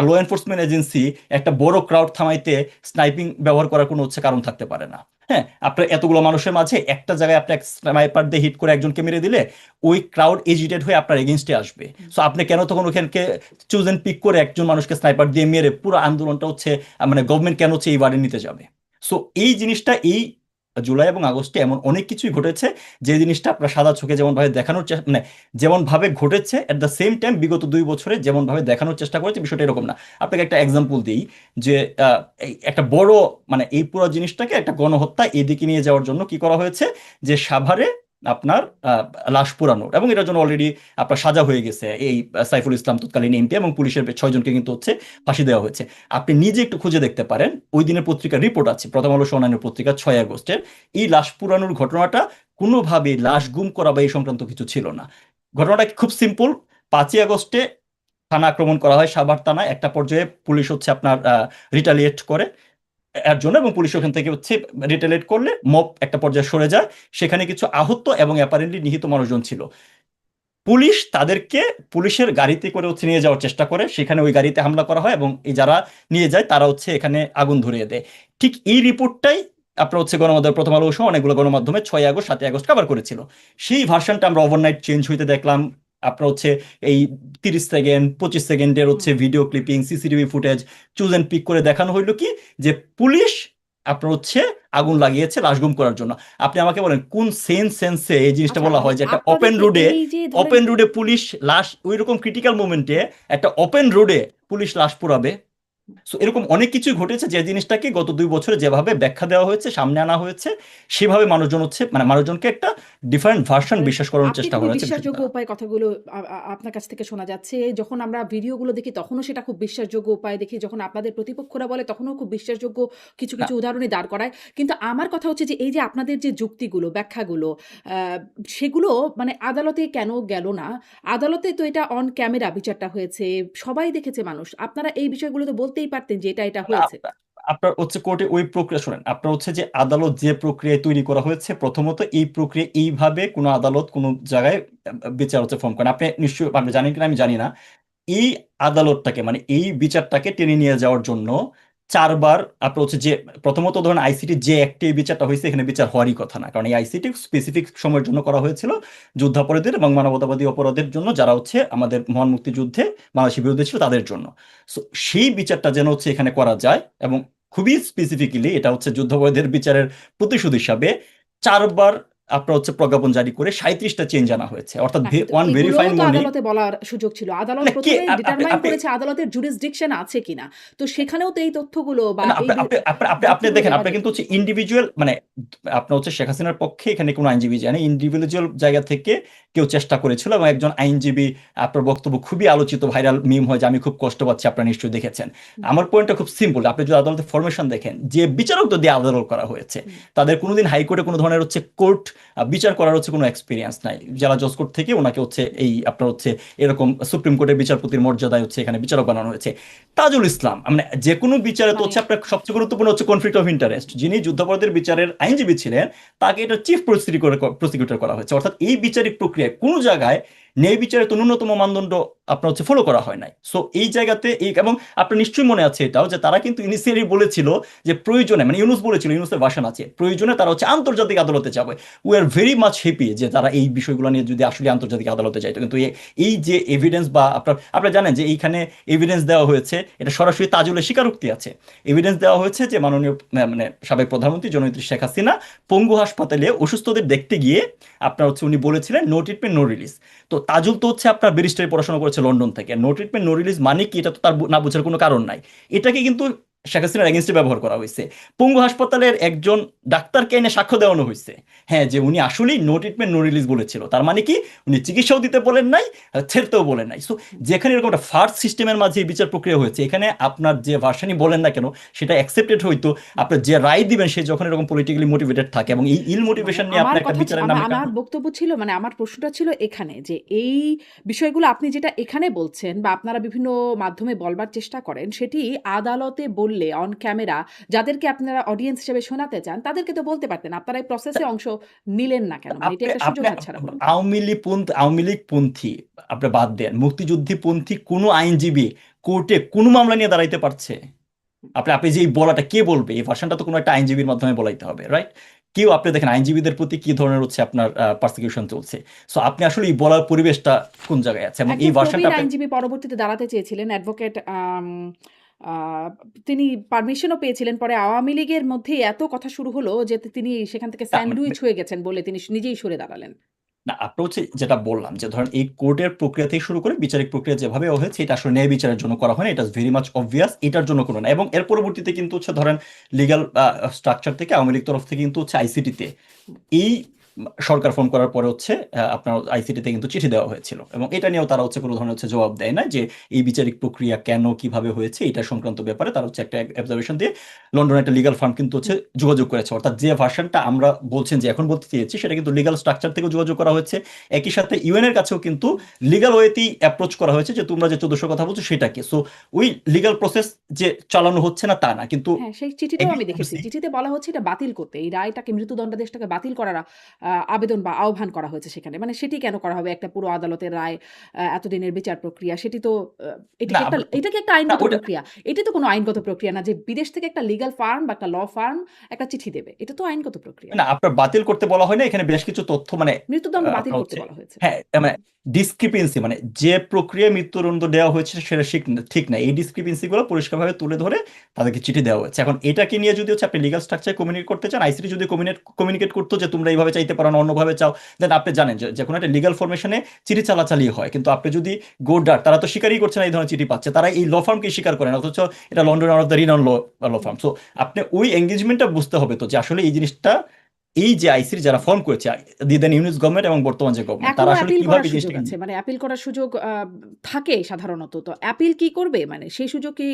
ল এনফোর্সমেন্ট এজেন্সি একটা বড় ক্রাউড থামাইতে স্নাইপিং ব্যবহার করার কোনো হচ্ছে কারণ থাকতে পারে না। হ্যাঁ, আপনার এতগুলো মানুষের মাঝে একটা জায়গায় আপনি স্নাইপার দিয়ে হিট করে একজনকে মেরে দিলে ওই ক্রাউড এজিটেড হয়ে আপনার এগেনস্টে আসবে। সো আপনি কেন তখন ওখানকে চুজ এন্ড পিক করে একজন মানুষকে স্নাইপার দিয়ে মেরে পুরো আন্দোলনটা হচ্ছে মানে গভর্নমেন্ট কেন হচ্ছে এই বাড়ি নিতে যাবে? সো এই জিনিসটা এই জুলাই এবং আগস্টে এমন অনেক কিছুই ঘটেছে যে জিনিসটা আপনার সাদা চোখে যেমন ভাবে দেখানোর মানে যেমন ভাবে ঘটেছে, এট দ্য সেম টাইম বিগত 2 বছরে যেমন ভাবে দেখানোর চেষ্টা করেছে বিষয়টা এরকম না। আপনাকে একটা এক্সাম্পল দিই, যে একটা বড় মানে এই পুরো জিনিসটাকে একটা গণহত্যা এদিকে নিয়ে যাওয়ার জন্য কি করা হয়েছে, যে সাভারে আপনার লাশ পোড়ানোর, এবং এটার জন্য অলরেডি আপনার সাজা হয়ে গেছে এই সাইফুল ইসলাম তৎকালীন এমপি এবং পুলিশের 6 জনকে কিন্তু হচ্ছে ফাঁসি দেওয়া হয়েছে। আপনি নিজে একটু খুঁজে দেখতে পারেন, ওই দিনের পত্রিকার রিপোর্ট আছে, প্রথম আলো অন্যান্য পত্রিকা 6 আগস্টের, এই লাশ পুরানোর ঘটনাটা কোনোভাবে লাশ গুম করা বা এই সংক্রান্ত কিছু ছিল না। ঘটনাটা খুব সিম্পল। 5ই আগস্টে থানা আক্রমণ করা হয়, সাভার থানায়। একটা পর্যায়ে পুলিশ হচ্ছে আপনার রিটালিয়েট করে এর জন্য, এবং পুলিশ ওখান থেকে হচ্ছে রিটালিয়েট করলে মব একটা পর্যায়ে সরে যায়, সেখানে কিছু আহত এবং অ্যাপারেন্টলি নিহত মানুষজন ছিল। পুলিশ তাদেরকে পুলিশের গাড়িতে করে হচ্ছে নিয়ে যাওয়ার চেষ্টা করে, সেখানে ওই গাড়িতে হামলা করা হয়, এবং এই যারা নিয়ে যায় তারা হচ্ছে এখানে আগুন ধরিয়ে দেয়। ঠিক এই রিপোর্টটাই আপনার হচ্ছে গণমাধ্যম, প্রথম আলো সহ অনেকগুলো গণমাধ্যমে 6 আগস্ট 7 আগস্ট কভার করেছিল। সেই ভার্সনটা আমরা ওভারনাইট চেঞ্জ হইতে দেখলাম। আপনার হচ্ছে এই 30 সেকেন্ড 25 সেকেন্ডের হচ্ছে video clipping, CCTV footage choose and pick করে দেখানো হইলো কি, যে পুলিশ আপনার হচ্ছে আগুন লাগিয়েছে লাশ গুম করার জন্য। আপনি আমাকে বলেন কোন সেন্সে এই জিনিসটা আচ্ছা, বলা মানে হয় যে একটা ওপেন আপনাদেরকে রোডে, এই যে ধরেন ওপেন রোডে পুলিশ লাশ, ওই রকম ক্রিটিক্যাল মোমেন্টে একটা ওপেন রোডে পুলিশ লাশ পোড়াবে? সো এরকম অনেক কিছুই ঘটেছে যে জিনিসটাকে গত 2 বছরে যেভাবে ব্যাখ্যা দেওয়া হয়েছে, সামনে আনা হয়েছে, সেভাবে মানুষজন হচ্ছে মানে মানুষজনকে একটা ডিফারেন্ট ভার্সন আসলে বিশ্বাস করানোর আপনি চেষ্টা খুবই করা হয়েছে বিশ্বাসযোগ্য বিষয়টা। উপায়ে কথাগুলো আপনার কাছ থেকে শোনা যাচ্ছে। যখন আমরা ভিডিওগুলো দেখি তখনও সেটা খুব বিশ্বাসযোগ্য উপায়ে দেখি। যখন আপনাদের প্রতিপক্ষরা বলে তখনও খুব বিশ্বাসযোগ্য কিছু, না, কিছু উদাহরণই দাঁড় করায়। কিন্তু আমার কথা হচ্ছে যে এই যে আপনাদের যে যুক্তিগুলো, ব্যাখ্যাগুলো আ সেগুলো মানে আদালতে কেন গেল না? আদালতে তো এটা অন ক্যামেরা বিচারটা হয়েছে। সবাই দেখেছে মানুষ। আপনারা এই বিষয়গুলো তো বলতেই পারতেন যে এটা না, হয়েছে। আপনার হচ্ছে কোর্টে ওই প্রক্রিয়া শুনেন, আপনার হচ্ছে যে আদালত যে প্রক্রিয়ায় তৈরি করা হয়েছে, প্রথমত এই প্রক্রিয়া এইভাবে কোনো আদালত কোনো জায়গায় বিচার হচ্ছে ফর্ম করেন। আপনি নিশ্চয়ই আপনি জানেন কিনা আমি জানি না, এই আদালতটাকে মানে এই বিচারটাকে টেনে নিয়ে যাওয়ার জন্য 4বার আপনার হচ্ছে যে প্রথমত ধরেন আইসিটি যে একটি বিচারটা হয়েছে, এখানে বিচার হওয়ারই কথা না, কারণ এই আইসিটি স্পেসিফিক সময়ের জন্য করা হয়েছিল যুদ্ধাপরাধীদের এবং মানবতাবাদী অপরাধের জন্য, যারা হচ্ছে আমাদের মহান মুক্তিযুদ্ধে বাংলাদেশের বিরুদ্ধে ছিল তাদের জন্য। সো সেই বিচারটা যেন হচ্ছে এখানে করা যায়, এবং খুবই স্পেসিফিক্যালি এটা হচ্ছে যুদ্ধাপরাধীদের বিচারের প্রতিশোধ হিসাবে 4বার আপনার হচ্ছে প্রজ্ঞাপন জারি করে 37টা চেঞ্জ আনা হয়েছে, অর্থাৎ না, কিন্তু ওয়ান ভেরি এগুলোও ফাইন তো মর্নিং। আদালতে বলার সুযোগ ছিল। আদালত মানে কে ১ম এই আপনি ডিটারমাইন আপনি করেছে আদালতের jurisdiction আছে কিনা। তো সেখানেও তো এই তথ্যগুলো বা না, এই আপনি আপনি আপনি আপনি আপনি যুক্তিগুলো দেখেন, দেওয়া আপনি যেত। কিন্তু হচ্ছে ইন্ডিভিজুয়াল মানে আপনার হচ্ছে শেখ হাসিনার পক্ষে এখানে কোনো আইনজীবী জানে, ইন্ডিভিজুয়াল জায়গা থেকে কেউ চেষ্টা করেছিল, এবং একজন আইনজীবী আপনার বক্তব্য খুবই আলোচিত, ভাইরাল মিম হয় যে আমি খুব কষ্ট পাচ্ছি, আপনারা নিশ্চয়ই দেখেছেন। হুম, আমার পয়েন্টটা খুব সিম্পল, আপনি যদি আদালতের ফরমেশন দেখেন, যে বিচারকদের দিয়ে আদালত করা হয়েছে হুম। তাদের কোনোদিন হাইকোর্টে কোনো ধরনের হচ্ছে কোর্ট বিচার করার হচ্ছে কোনো এক্সপিরিয়েন্স নাই। যারা জজ কোর্ট থেকে ওনাকে হচ্ছে এই আপনার হচ্ছে এরকম সুপ্রিম কোর্টের বিচারপতির মর্যাদায় হচ্ছে এখানে বিচারক বানানো হয়েছে। তাজুল ইসলাম মানে যে কোনো বিচারে তো মানে হচ্ছে আপনার সবচেয়ে গুরুত্বপূর্ণ হচ্ছে কনফ্লিক্ট অফ ইন্টারেস্ট, যিনি যুদ্ধাপরাধের বিচারের আইনজীবী ছিলেন, তাকে এটা চিফ প্রসিকিউটর করা হয়েছে। অর্থাৎ এই বিচারিক প্রক্রিয়ায় কোনো জায়গায় ন্যায় বিচারের তো ন্যূনতম মানদণ্ড আপনার হচ্ছে ফলো করা হয় নাই। সো এই জায়গাতে এই, এবং আপনার নিশ্চয়ই মনে আছে এটাও যে তারা কিন্তু ইনিশিয়ালি বলেছিল যে প্রয়োজনে, মানে ইউনুস বলেছিল, ইউনুসের ভাষণ আছে, প্রয়োজনে তারা হচ্ছে আন্তর্জাতিক আদালতে যাবে। We are very much happy যে তারা এই বিষয়গুলো নিয়ে যদি আসলে আন্তর্জাতিক আদালতে যাইতো। কিন্তু এই যে এভিডেন্স, বা আপনারা জানেন যে এইখানে এভিডেন্স দেওয়া হয়েছে, এটা সরাসরি তাজুলের স্বীকারোক্তি আছে। এভিডেন্স দেওয়া হয়েছে যে মাননীয় মানে সাবেক প্রধানমন্ত্রী জননেত্রী শেখ হাসিনা পঙ্গু হাসপাতালে অসুস্থদের দেখতে গিয়ে আপনার হচ্ছে উনি বলেছিলেন নো ট্রিটমেন্ট নো রিলিজ। তো তাজুল তো হচ্ছে আপনার ব্যারিস্টারি পড়াশোনা করেছে লন্ডন থেকে, নো ট্রিটমেন্ট নো রিলিজ মানে কি এটা তো তার না বোঝার কোনো কারণ নাই। এটাকে কিন্তু শেখ হাসিনার এগেনস্টে ব্যবহার করা হয়েছে। পঙ্গু হাসপাতালের একজন ডাক্তারকে এনে সাক্ষ্য দেওয়ানো হয়েছে, হ্যাঁ, যে উনি আসলেই নো ট্রিটমেন্ট নো রিলিজ বলেছিল। তার মানে কি উনি চিকিৎসাও দিতে বলেন নাই, ছেড়তেও বলেন নাই। সো যেখানে এরকম একটা ফার্স্ট সিস্টেমের মাঝে এই বিচার প্রক্রিয়া হয়েছে, এখানে আপনার যে ভার্সানই বলেন না কেন সেটা অ্যাকসেপ্টেড হইতো। আপনার যে রায় দিবেন সে যখন এরকম পলিটিক্যালি মোটিভেটেড থাকে, এবং এই ইল মানে মোটিভেশন নিয়ে আপনি আমার একটা কথা বিচারের নামে আমার বক্তব্য ছিল, মানে আমার প্রশ্নটা ছিল এখানে যে এই বিষয়গুলো আপনি যেটা এখানে বলছেন বা আপনারা বিভিন্ন মাধ্যমে বলবার চেষ্টা করেন, সেটি আদালতে বললে অন ক্যামেরা যাদেরকে আপনারা অডিয়েন্স হিসেবে শোনাতে চান তাদেরকে তো বলতে পারতেন। আপনারা এই প্রসেসে অংশ নিলেন না কেন? মানে এটি আপনি একটা সুযোগ আপনি হাতছাড়া হলো। আওয়ামী লীগ পন্থী আপনি বাদ দেন, মুক্তিযুদ্ধী পন্থী কোনো আইনজীবী কোর্টে কোনো মামলা নিয়ে দাঁড়াইতে পারছে? আপনি আপনি যে এই বলাটা কে বলবে? এই ভার্সনটা তো কোনো একটা আইনজীবীর মাধ্যমে বলাইতে হবে, রাইট? কেউ, আপনি দেখেন আইনজীবীদের প্রতি কি ধরনের হচ্ছে আপনার পারসিকিউশন চলছে। সো আপনি আসলে এই বলার পরিবেশটা কোন জায়গায় আছে, এবং এই একজন ভার্সনটা প্রবীণ আপনি আইনজীবী পরবর্তীতে দাঁড়াতে চেয়েছিলেন, অ্যাডভোকেট তিনি পারমিশনও পেয়েছিলেন। পরে আওয়ামী লীগের মধ্যেই এত কথা শুরু হলো যে তিনি সেখান থেকে না, মানে স্যান্ডউইচ হয়ে গেছেন বলে তিনি নিজেই সরে দাঁড়ালেন। না, আপনি হচ্ছে যেটা বললাম যে ধরেন এই কোর্টের প্রক্রিয়া থেকে শুরু করে বিচারিক প্রক্রিয়া যেভাবে হয়েছে, এটা আসলে ন্যায় বিচারের জন্য করা হয় না, এটা ভেরি মাচ অবভিয়াস, এটার জন্য কোনো না। এবং এর পরবর্তীতে কিন্তু হচ্ছে ধরেন লিগ্যাল স্ট্রাকচার থেকে আওয়ামী লীগ তরফ থেকে কিন্তু হচ্ছে আইসিটিতে এই সরকার ফোন করার পরে হচ্ছে আপনার আইসিটিতে কিন্তু চিঠি দেওয়া হয়েছিল, এবং এটা নিয়েও তারা হচ্ছে কোনো ধরনের হচ্ছে জবাব দেয় না যে এই বিচারিক প্রক্রিয়া কেন কিভাবে হয়েছে এটা সংক্রান্ত ব্যাপারে তারা হচ্ছে একটা অবজারভেশন দিয়ে লন্ডনে একটা লিগাল ফার্ম কিন্তু হচ্ছে যোগাযোগ করেছে। অর্থাৎ যে ভার্সনটা আমরা বলছেন যে এখন বলতে চেয়েছি সেটা কিন্তু লিগাল স্ট্রাকচার থেকে যোগাযোগ করা হয়েছে। একই সাথে ইউএন এর কাছেও কিন্তু লিগাল ওয়েতেই অ্যাপ্রোচ করা হয়েছে যে তোমরা যে 1400 কথা বলছো সেটা কি। সো ওই লিগাল প্রসেস যে চালানো হচ্ছে না তা না, কিন্তু হ্যাঁ, সেই চিঠিটাও এগ্রি আমি দেখেছি। করছি। চিঠিতে বলা হচ্ছে এটা বাতিল করতে। এই রায়টাকে, মৃত্যুদণ্ডাদেশটাকে বাতিল করার আবেদন বা আহ্বান করা হয়েছে সেখানে। মানে সেটি কেন করা হবে? একটা পুরো আদালতের রায়, এতদিনের বিচার প্রক্রিয়া, সেটি তো না এটা কি একটা না আইনগত ওটা প্রক্রিয়া? এটি তো কোনো আইনগত প্রক্রিয়া না যে বিদেশ থেকে একটা লিগ্যাল ফার্ম বা একটা ল ফার্ম একটা চিঠি দেবে। এটা তো আইনগত প্রক্রিয়া। না, আপনার বাতিল করতে বলা হয় না, এখানে বেশ কিছু তথ্য মানে মৃত্যুদণ্ড বাতিল আপনার করতে হচ্ছে, বলা হয়েছে। হ্যাঁ, মানে ডিসক্রিপেন্সি, মানে যে প্রক্রিয়ায় মৃত্যুদণ্ড দেওয়া হয়েছে সেটা ঠিক না, এই ডিসক্রিপেন্সি গুলো পরিষ্কারভাবে তুলে ধরে তাদেরকে চিঠি দেওয়া হয়েছে। এখন এটাকে নিয়ে যদি হচ্ছে আপনি লিগাল স্ট্রাকচার কমিউনিকেট করতে চান, আইসিটি যদি কমিউনিকেট করতো যে তোমরা এইভাবে চাইতে পারো না অন্যভাবে চাও, দেন আপনি জানেন যে যে কোনো একটা লিগাল ফরমেশনে চিঠি চালাচালি হয়। কিন্তু আপনি যদি গোডার, তারা তো স্বীকারই করছে না এই ধরনের চিঠি পাচ্ছে, তারা এই ল ফার্মকে স্বীকার করেন, অথচ এটা London of the renowned law firm. So আপনি ওই এঙ্গেজমেন্টটা বুঝতে হবে তো যে আসলে এই জিনিসটা, এই যে আইসির যারা ফর্ম করেছে, দেন ইউনিস গভর্নমেন্ট এবং বর্তমান যে গভর্নমেন্ট, তারা এখনো আসলে অ্যাপিল কিভাবে করার এই সুযোগ জিনিসটাকে আছে। মানে অ্যাপিল করার সুযোগ থাকে সাধারণত। তো অ্যাপিল কি করবে? মানে সেই সুযোগ কি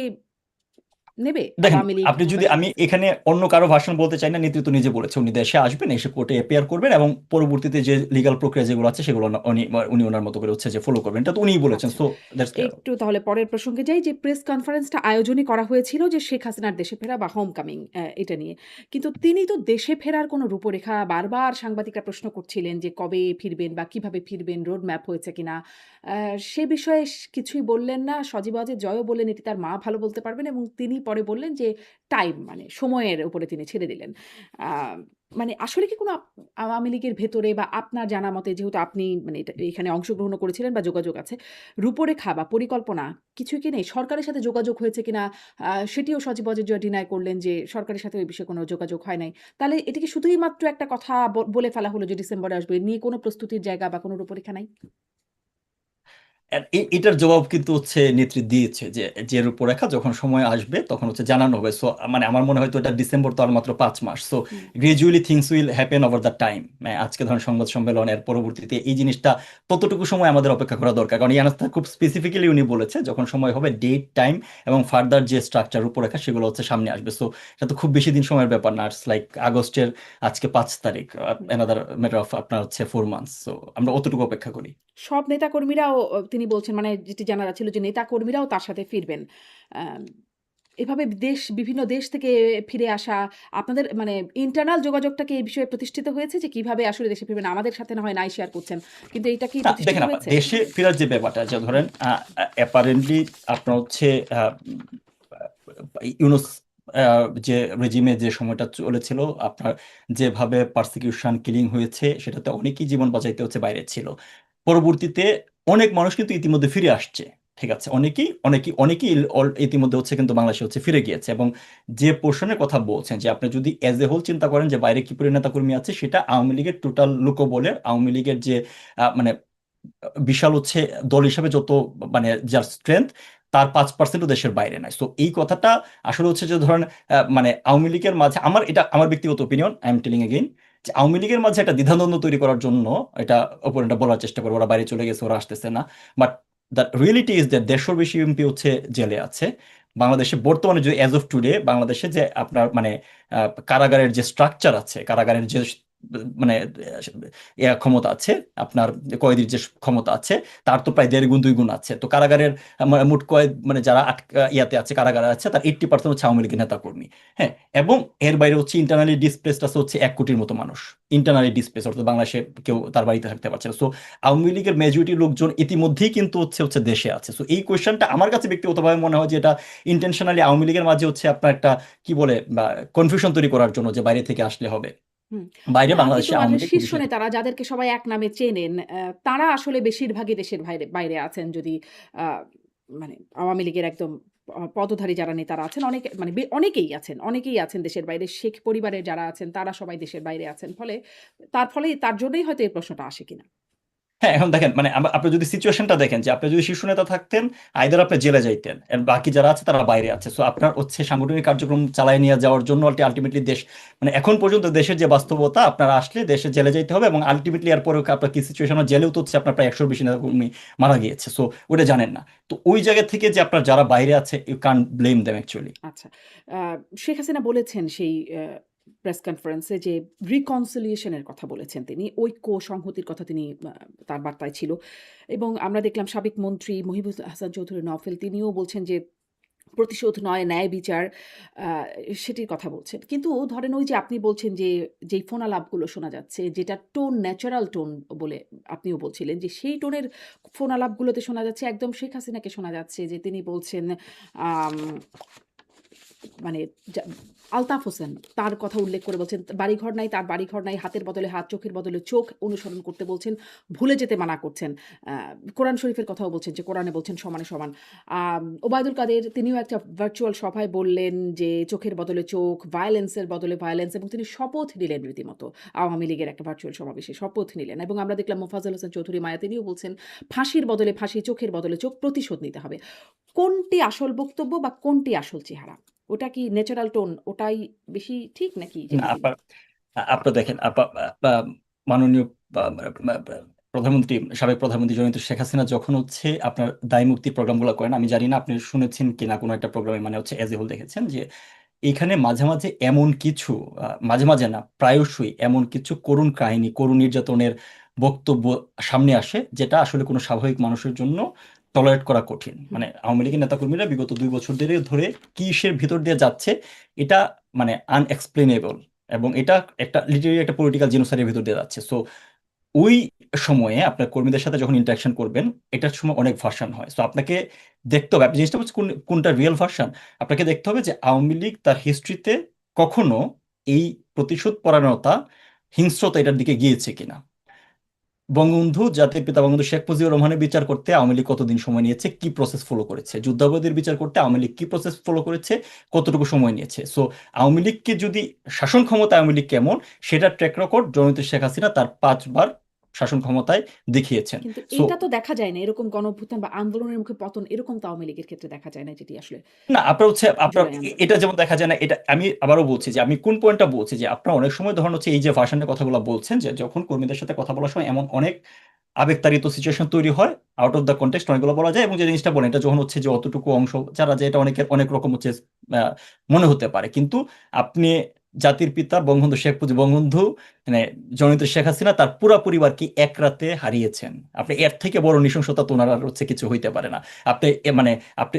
নেবে দেখেন, আওয়ামী লীগ আপনি বা যদি, শেখ আমি হাসিনা? এখানে অন্য কারো ভাষণ বলতে চাই না, নেতৃত্ব নিজে বলেছে উনি দেশে আসবেন, এসে কোর্টে অ্যাপিয়ার করবেন, এবং পরবর্তীতে যে লিগাল প্রক্রিয়া যেগুলো আছে সেগুলো উনি উনি ওনার মতো করে হচ্ছে যে ফলো করবেন, এটা তো উনিই বলেছেন। আচ্ছা। So that's clear. একটু তাহলে পরের প্রসঙ্গে যাই, যে প্রেস কনফারেন্সটা আয়োজনই করা হয়েছিল যে শেখ হাসিনার দেশে ফেরা বা হোম কামিং এটা নিয়ে। কিন্তু তিনি তো দেশে ফেরার কোনো রূপরেখা, বারবার সাংবাদিকরা প্রশ্ন করছিলেন যে কবে ফিরবেন বা কিভাবে ফিরবেন, রোড ম্যাপ হয়েছে কিনা? সে বিষয়ে কিছুই বললেন না। সজীব ওয়াজেদ জয়ও বললেন এটি তার মা ভালো বলতে পারবেন, এবং তিনি পরে বললেন যে টাইম, মানে সময়ের উপরে তিনি ছেড়ে দিলেন। আ মানে আসলে কি কোনো আওয়ামী লীগের ভেতরে বা আপনার জানা মতে, যেহেতু আপনি মানে এখানে অংশগ্রহণও করেছিলেন বা যোগাযোগ আছে, রূপরেখা বা পরিকল্পনা কিছুই কি নেই? সরকারের সাথে যোগাযোগ হয়েছে কিনা সেটিও সজীব ওয়াজেদ জয় ডিনাই করলেন যে সরকারের সাথে ওই বিষয়ে কোনো যোগাযোগ হয় নাই। তাহলে এটি কি শুধুই মাত্র একটা কথা বলে ফেলা হলো যে ডিসেম্বরে আসবে, এ নিয়ে কোনো প্রস্তুতির জায়গা বা কোনো রূপরেখা নাই? আর এটার জবাব কিন্তু হচ্ছে নেত্রী দিয়েছে যে যে রূপরেখা যখন সময় আসবে তখন হচ্ছে জানানো হবে। সো মানে আমার মনে হয় তো এটা ডিসেম্বর তো আর মাত্র 5 মাস। So hmm. Gradually things will happen over the time. আজকে ধরেন সংবাদ সম্মেলনের পরবর্তীতে এই জিনিসটা ততটুকু সময় আমাদের অপেক্ষা করা দরকার, কারণ ইয়ানাস্তা খুব স্পেসিফিক্যালি উনি বলেছে যখন সময় হবে ডেট টাইম এবং ফার্দার যে স্ট্রাকচার রূপরেখা সেগুলো হচ্ছে সামনে আসবে। সো এটা তো খুব বেশি দিন সময়ের ব্যাপার না, ইটস লাইক আগস্টের আজকে 5 তারিখ, হুম। অ্যানাদার ম্যাটার অফ আপনার হচ্ছে 4 মান্থস। সো আমরা অতটুকু অপেক্ষা করি। সব নেতাকর্মীরাও তিনি বলছেন, মানে যেটি জানা যাচ্ছিল যে নেতাকর্মীরাও তার সাথে ফিরবেন। আম এভাবে বিভিন্ন দেশ থেকে ফিরে আসা আপনাদের মানে ইন্টারনাল যোগাযোগটা কি এই বিষয়ে প্রতিষ্ঠিত হয়েছে যে কিভাবে আসলে দেশে ফিরবেন? আমাদের সাথে না হয় নাই শেয়ার করছেন। কিন্তু এইটা কি না প্রতিষ্ঠিত দেখেন আপা হয়েছে? দেশে ফেরার যে ব্যাপারটা যে ধরেন অ্যাপারেন্টলি আপনার হচ্ছে ইউনুস যে রেজিমে যে সময়টা চলেছিল আপনার যেভাবে পারসিকিউশন কিলিং হয়েছে সেটাতে অনেকেই জীবন বাঁচাইতে হচ্ছে বাইরে ছিল। পরবর্তীতে অনেক মানুষ কিন্তু ইতিমধ্যে ফিরে আসছে। ঠিক আছে, অনেকেই ইতিমধ্যে হচ্ছে কিন্তু বাংলাদেশে হচ্ছে ফিরে গিয়েছে। এবং যে পোর্শনের কথা বলছেন যে আপনি যদি এজ এ হোল চিন্তা করেন যে বাইরে কি পরিমাণ নেতাকর্মী আছে, সেটা আওয়ামী লীগের টোটাল লোকবলের, আওয়ামী লীগের যে মানে বিশাল হচ্ছে দল হিসাবে যত মানে যার স্ট্রেংথ, তার 5%ও দেশের বাইরে নাই। সো এই কথাটা আসলে হচ্ছে যে ধরেন মানে আওয়ামী লীগের মাঝে আমার ব্যক্তিগত opinion, I am telling again, যে আওয়ামী লীগের মাঝে একটা দ্বিধাদ্বন্দ্ব তৈরি করার জন্য এটা অপোনেন্টটা বলার চেষ্টা করে ওরা বাইরে চলে গেছে, ওরা আসতেছে না। But the reality is that 150 বেশি এমপি হচ্ছে জেলে আছে বাংলাদেশে বর্তমানে। যে অ্যাজ অফ টুডে বাংলাদেশে যে আপনার মানে কারাগারের যে স্ট্রাকচার আছে, কারাগারের যে মানে ক্ষমতা আছে, আপনার কয়েদির যে ক্ষমতা আছে, তার তো প্রায় 1.5 গুণ 2 গুণ আছে। তো কারাগারের মোট কয়েদ মানে যারা ইয়াতে আছে, কারাগারে আছে, তার 80% হচ্ছে আওয়ামী লীগের নেতা কর্মী। হ্যাঁ, এবং এর বাইরে হচ্ছে ইন্টারনালি ডিসপ্লেসড আছে হচ্ছে 1 কোটির মতো মানুষ। ইন্টারনালি ডিসপ্লেস অর্থাৎ বাংলাদেশে কেউ তার বাড়িতে থাকতে পারছে না। সো আওয়ামী লীগের মেজরিটি লোকজন ইতিমধ্যেই কিন্তু হচ্ছে হচ্ছে দেশে আছে। সো এই কোয়েশ্চেনটা আমার কাছে ব্যক্তিগতভাবে মনে হয় যে এটা ইন্টেনশনালি আওয়ামী লীগের মাঝে হচ্ছে আপনার একটা কি বলে কনফিউশন তৈরি করার জন্য, যে বাইরে থেকে আসলে হবে। হুম। বাইরে না কিন্তু বাংলাদেশে আওয়ামী মানে লীগ খুব শীর্ষ বেশি। নেতারা যাদেরকে সবাই এক নামে চেনেন, তারা আসলে বেশিরভাগই দেশের বাইরে আছেন। যদি আ মানে আওয়ামী লীগের একদম পদধারী যারা নেতারা আছেন অনেকে মানে অনেকেই আছেন দেশের বাইরে। শেখ পরিবারের যারা আছেন তারা সবাই দেশের বাইরে আছেন। ফলে তার জন্যই হয়তো এই প্রশ্নটা আসে কিনা। হ্যাঁ, এখন দেখেন মানে আপনি যদি সিচুয়েশনটা দেখেন যে আপনি যদি শীর্ষ নেতা থাকতেন, আইদার আপনি জেলে যাইতেন, আর বাকি যারা আছে তারা বাইরে আছে। সো আপনার হচ্ছে সাংগঠনিক কার্যক্রম চালায় নিয়ে যাওয়ার জন্য আলটিমেটলি দেশ মানে এখন পর্যন্ত দেশের যে বাস্তবতা, আপনারা আসলে দেশে জেলে যাইতে হবে। এবং আলটিমেটলি এরপরে আপনার কি সিচুয়েশন, জেলেও তো হচ্ছে আপনার প্রায় 100 বেশি নেতা কর্মী মারা গিয়েছে। সো ওটা জানেন না। তো ওই জায়গা থেকে যে আপনার যারা বাইরে আছে, you can blame them actually. আচ্ছা। আ শেখ হাসিনা বলেছেন সেই প্রেস কনফারেন্সে যে reconciliation এর কথা বলেছেন তিনি। ঐক্য সংহতির কথা তিনি তার বার্তায় ছিল। এবং আমরা দেখলাম সাবেক মন্ত্রী মহিবুল হাসান চৌধুরী নওফেল তিনিও বলছেন যে প্রতিশোধ নয় ন্যায় বিচার আ সেটির কথা বলছেন। কিন্তু ধরেন ওই যে আপনি বলছেন যে যেই ফোনালাপগুলো শোনা যাচ্ছে যেটা ন্যাচারাল টোন বলে আপনিও বলছিলেন যে সেই টোনের ফোনালাপগুলোতে শোনা যাচ্ছে একদম শেখ হাসিনাকে শোনা যাচ্ছে যে তিনি বলছেন আম মানে যা আলতাফ হোসেন তার কথা উল্লেখ করে বলছেন, বাড়িঘর নাই, তার বাড়িঘর নাই, হাতের বদলে হাত, চোখের বদলে চোখ অনুসরণ করতে বলছেন, ভুলে যেতে মানা করছেন। আ কোরআন শরীফের কথাও বলছেন যে কোরআনে বলছেন সমানে সমান। ওবায়দুল কাদের তিনিও একটা ভার্চুয়াল সভায় বললেন যে চোখের বদলে চোখ, ভায়োলেন্স এর বদলে ভায়োলেন্স এবং তিনি শপথ নিলেন রীতিমতো। আওয়ামী লীগের একটা ভার্চুয়াল সমাবেশে শপথ নিলেন এবং আমরা দেখলাম মোফাজ্জল হোসেন চৌধুরী মায়া তিনিও বলছেন ফাঁসির বদলে ফাঁসি, চোখের বদলে চোখ, প্রতিশোধ নিতে হবে। কোনটি আসল বক্তব্য বা কোনটি আসল চেহারা? ওটা কি ন্যাচারাল টোন ওটাই বেশি ঠিক নাকি না যেটি তিনি আপনার আপনার দেখেন মাননীয় প্রধানমন্ত্রী, সাবেক প্রধানমন্ত্রী জননেত্রী শেখ হাসিনা যখন হচ্ছে আপনার দায় মুক্তি প্রোগ্রামগুলো করেন, আমি জানি না আপনি শুনেছেন কিনা কোনো একটা প্রোগ্রামে, মানে হচ্ছে এজ এ হোল দেখেছেন যে এখানে মাঝে মাঝে এমন কিছু মাঝে মাঝে না প্রায়শই এমন কিছু করুণ কাহিনী, করুণ নির্যাতনের বক্তব্য সামনে আসে, যেটা আসলে কোনো স্বাভাবিক মানুষের জন্য টলারেট করা কঠিন। হুম, মানে আওয়ামী লীগের নেতাকর্মীরা বিগত 2 বছর ধরে কিসের ভিতর দিয়ে যাচ্ছে, এটা মানে আনএক্সপ্লেনেবল। এবং এটা একটা লিটারেলি একটা পলিটিক্যাল জিনোসাইডের ভিতর দিয়ে যাচ্ছে। সো ওই সময়ে আপনার কর্মীদের সাথে যখন ইন্টারাকশন করবেন, এটার সময় অনেক ভার্সন হয়। সো আপনাকে দেখতে হবে, আপনি জিনিসটা হচ্ছে কোনটা রিয়েল ভার্সন। আপনাকে দেখতে হবে যে আওয়ামী লীগ তার হিস্ট্রিতে কখনো এই প্রতিশোধ পরায়ণতা, হিংস্রতা এটার দিকে গিয়েছে কিনা। বঙ্গবন্ধু জাতির পিতা বঙ্গবন্ধু শেখ মুজিবুর রহমানের বিচার করতে আওয়ামী লীগ কতদিন সময় নিয়েছে, কি প্রসেস ফলো করেছে, যুদ্ধাপরাধীর বিচার করতে আওয়ামী লীগ কি প্রসেস ফলো করেছে, কতটুকু সময় নিয়েছে। সো আওয়ামী লীগকে যদি শাসন ক্ষমতা আওয়ামী লীগ কেমন, সেটার ট্র্যাক রেকর্ড জননেত্রী শেখ হাসিনা তার 5 বার শাসন ক্ষমতায় দেখিয়েছেন। কিন্তু সো এইটা তো দেখা যায় না। এরকম গণঅভ্যুত্থান বা আন্দোলনের মুখে পতন এরকম তো আওয়ামী লীগের ক্ষেত্রে দেখা যায় না যেটি আসলে না আপনার হচ্ছে আপনার জুলাই আন্দোলন। এটা যেমন দেখা যায় না, এটা আমি আবারও বলছি যে আমি কোন পয়েন্টটা বলছি, যে আপনার অনেক সময় ধরুন হচ্ছে এই যে ভার্সনের কথাগুলো বলছেন, যে যখন কর্মীদের সাথে কথা বলার সময় এমন অনেক আবেগতাড়িত সিচুয়েশন তৈরি হয়, আউট অফ দ্য কনটেক্সট অনেকগুলো বলা যায়। এবং যে জিনিসটা বলেন এটা যখন হচ্ছে যে অতটুকু অংশ যারা, যে এটা অনেকের অনেক রকম হচ্ছে আহ, মনে হতে পারে। কিন্তু আপনি জাতির পিতা বঙ্গবন্ধু শেখ মুজিব, বঙ্গবন্ধু মানে জননেত্রী শেখ হাসিনা তার পুরা পরিবারকে এক রাতে হারিয়েছেন। আপনি এর থেকে বড় নৃশংসতা তো ওনার আর হচ্ছে কিছু হইতে পারে না। আপনি মানে আপনি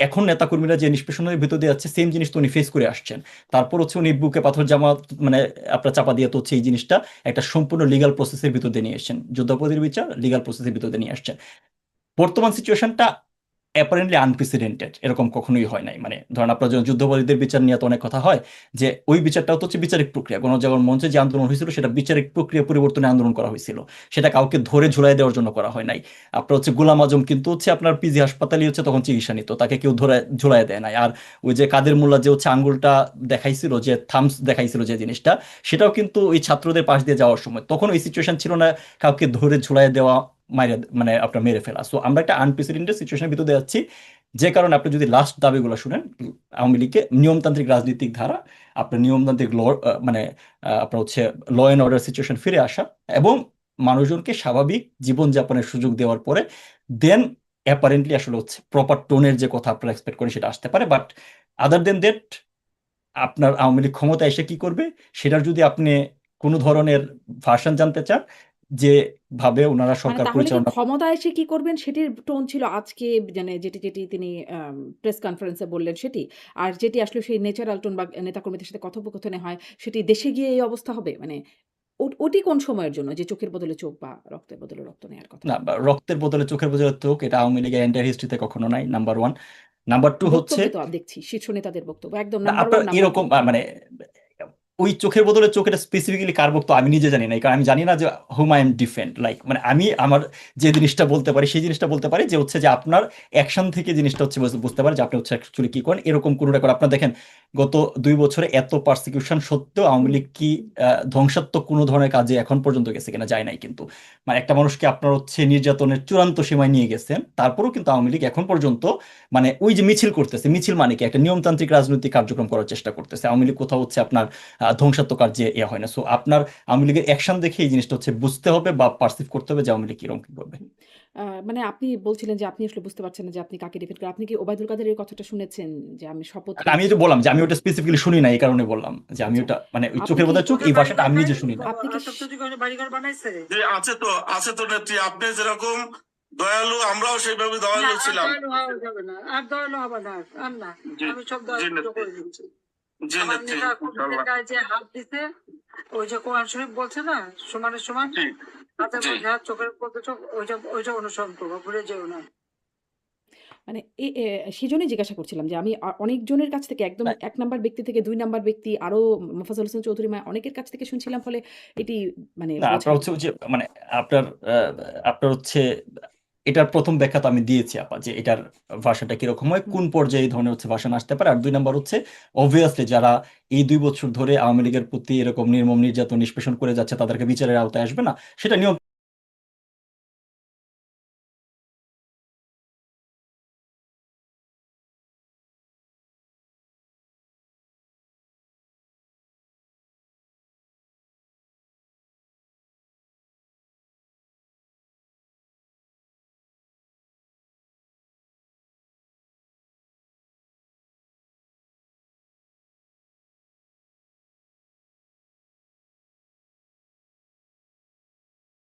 এখন নেতাকর্মীরা যে নিষ্পেষণের ভিতর দিয়ে যাচ্ছে সেম জিনিস তো উনি ফেস করে আসছেন। তারপর হচ্ছে উনি বুকে পাথর জামা মানে আপনার চাপা দিয়ে তো হচ্ছে এই জিনিসটা একটা সম্পূর্ণ লিগাল প্রসেসের ভিতর দিয়ে নিয়ে এসেছেন, যুদ্ধাপরাধীর বিচার লিগাল প্রসেসের ভিতর দিয়ে নিয়ে আসছেন। বর্তমান সিচুয়েশনটা অ্যাপারেন্টলি আনপ্রেসিডেন্টেড, এরকম কখনোই হয় নাই। মানে ধরেন আপনার যখন যুদ্ধাপরাধীদের বিচার নিয়ে তো অনেক কথা হয়, যে ওই বিচারটাও তো হচ্ছে বিচারিক প্রক্রিয়া। গণজাগরণ মঞ্চে যে আন্দোলন হয়েছিল সেটা বিচারিক প্রক্রিয়া পরিবর্তনে আন্দোলন করা হয়েছিল, সেটা কাউকে ধরে ঝুলাই দেওয়ার জন্য করা হয় নাই। আপনার হচ্ছে গোলাম আজম কিন্তু হচ্ছে আপনার পিজি হাসপাতালে হচ্ছে তখন চিকিৎসা নিত, তাকে কেউ ধরে ঝুলাই দেয় নাই। আর ওই যে কাদের মোল্লা যে হচ্ছে আঙ্গুলটা দেখাইছিল, যে থামস দেখাইছিল যে জিনিসটা, সেটাও কিন্তু ওই ছাত্রদের পাশ দিয়ে যাওয়ার সময়, তখন ওই সিচুয়েশন ছিল না কাউকে ধরে ঝুলাই দেওয়া, মাইরে মানে আপনার মেরে ফেলা। সো আমরা একটা আনপ্রেসিডেন্টেড সিচুয়েশনের ভিতরে যাচ্ছি, যে কারণে আপনি যদি লাস্ট দাবিগুলো শুনেন, আওয়ামী লীগকে নিয়মতান্ত্রিক রাজনৈতিক ধারা, আপনার নিয়মতান্ত্রিক ল, মানে আপনার হচ্ছে ল অ্যান্ড অর্ডার সিচুয়েশন ফিরে আসা, এবং মানুষজনকে স্বাভাবিক জীবনযাপনের সুযোগ দেওয়ার পরে দেন অ্যাপারেন্টলি আসলে হচ্ছে প্রপার টোনের যে কথা আপনারা এক্সপেক্ট করেন সেটা আসতে পারে। বাট আদার দেন দ্যাট, আপনার আওয়ামী লীগ ক্ষমতা এসে কি করবে সেটার যদি আপনি কোনো ধরনের ভার্সন জানতে চান, যে ভাবে ওনারা মানে সরকার তাহলে কি পরিচালনা। ক্ষমতায় এসে কি করবেন সেটির টোন ছিল আজকে, মানে যেটি তিনি প্রেস কনফারেন্সে বললেন সেটি? আর যেটি আসলে সেই ন্যাচারাল টোন বা নেতাকর্মীদের সাথে কথোপকথনে হয়, সেটি দেশে গিয়ে এই অবস্থা হবে? মানে ওটি কোন সময়ের জন্য, যে চোখের বদলে চোখ বা রক্তের বদলে রক্ত নেয়ার কথা? না, রক্তের বদলে চোখের বদলে চোখ, এটা আওয়ামী লীগের এন্টায়ার হিস্ট্রিতে কখনো নাই, নাম্বার ওয়ান। নাম্বার টু হচ্ছে, বক্তব্যে তো দেখছি শীর্ষ নেতাদের বক্তব্য একদম না, নাম্বার আপনার 1, নাম্বার 2। এরকম মানে ওই চোখের বদলে চোখ, এটা স্পেসিফিক্যালি কার বক্তব্য আমি নিজে জানি না, কারণ আমি জানি না যে হুম আই এম ডিফেন্ড লাইক, মানে আমি আমার যে জিনিসটা বলতে পারি সেই জিনিসটা বলতে পারি, যে হচ্ছে যে আপনার অ্যাকশন থেকে জিনিসটা হচ্ছে বুঝতে পারি যে আপনি হচ্ছে অ্যাকচুয়ালি কি করেন। এরকম কোনো রেকর্ড আপনার দেখেন, গত 2 বছরে এত পারসিকিউশন সত্ত্বেও আওয়ামী হুম। লীগ কি ধ্বংসাত্মক কোনো ধরনের কাজে এখন পর্যন্ত গেছে কিনা, যায় নাই কিন্তু। মানে একটা মানুষকে আপনার হচ্ছে নির্যাতনের চূড়ান্ত সীমায় নিয়ে গেছেন, তারপরেও কিন্তু আওয়ামী লীগ এখন পর্যন্ত মানে ওই যে মিছিল করতেছে, মিছিল মানে কি একটা নিয়মতান্ত্রিক রাজনৈতিক কার্যক্রম করার চেষ্টা করতেছে। আওয়ামী লীগ কোথাও হচ্ছে আপনার ধ্বংসাত্মক কার্যে ইয়ে হয় না। সো আপনার আওয়ামী লীগের অ্যাকশন দেখে এই জিনিসটা হচ্ছে বুঝতে হবে বা পারসিভ করতে হবে যে আওয়ামী লীগ কিরকম কি করবে। মানে আপনি বলছিলেন যে আপনি আসলে বুঝতে পারছেন না যে আপনি কাকে ডিফেন্ড করেন। আপনি কি ওবায়দুল কাদেরের কথাটা শুনেছেন? যে আমি শপথ আর আমি নিচ্ছি। তো বললাম যে আমি ওটা স্পেসিফিক্যালি শুনি না, এই কারণে বললাম যে আমি আচ্ছা। ওটা মানে ওই আপনি চোখের কি বদলে চোখ এই ভাষাটা আমি নিজে শুনি না। আপনি কি আটক তৈরি করে বাড়িঘর বানাইছে? যে আছে তো নেত্রী, আপনি যেরকম দয়ালু আমরাও সেইভাবে না, দয়ালু আর ছিলাম। দয়ালু হওয়া যাবে না, আর দয়ালু হবে না, আর না। জি আমি সব জি দয়ালু নেত্রী, করে দিচ্ছি। জি আমার নেত্রী, নেতা কর্মীদের ইনশাআল্লাহ। গায়ে যে হাত দিছে, ওই যে কোরআন শরীফ বলছে না, সমানে সমান জি হাতের জি মধ্যে হাত, চোখের মধ্যে চোখ, ওইটা অনুসরণ করবো, ভুলে যেও না। মানে সেজন্যই জিজ্ঞাসা করছিলাম যে আমি অনেকজনের কাছ থেকে একদম না ১ নাম্বার ব্যক্তি থেকে ২ নাম্বার ব্যক্তি, আরো মোফাজ্জল হোসেন চৌধুরী, অনেকের কাছ থেকে শুনছিলাম, ফলে এটি মানে না, বোঝা আপনার হচ্ছে ওই যে মানে আপনার আপনার হচ্ছে এটার প্রথম ব্যাখ্যা তো আমি দিয়েছি আপা, যে এটার ভাষাটা কিরকম হয়, হুম। কোন পর্যায়ে এই ধরনের হচ্ছে ভাষণ আসতে পারে। আর 2 নম্বর হচ্ছে অবভিয়াসলি যারা এই 2 বছর ধরে আওয়ামী লীগের প্রতি এরকম নির্মম নির্যাতন নিষ্পেষণ করে যাচ্ছে তাদেরকে বিচারের আওতায় আসবে না, সেটা নিয়ম।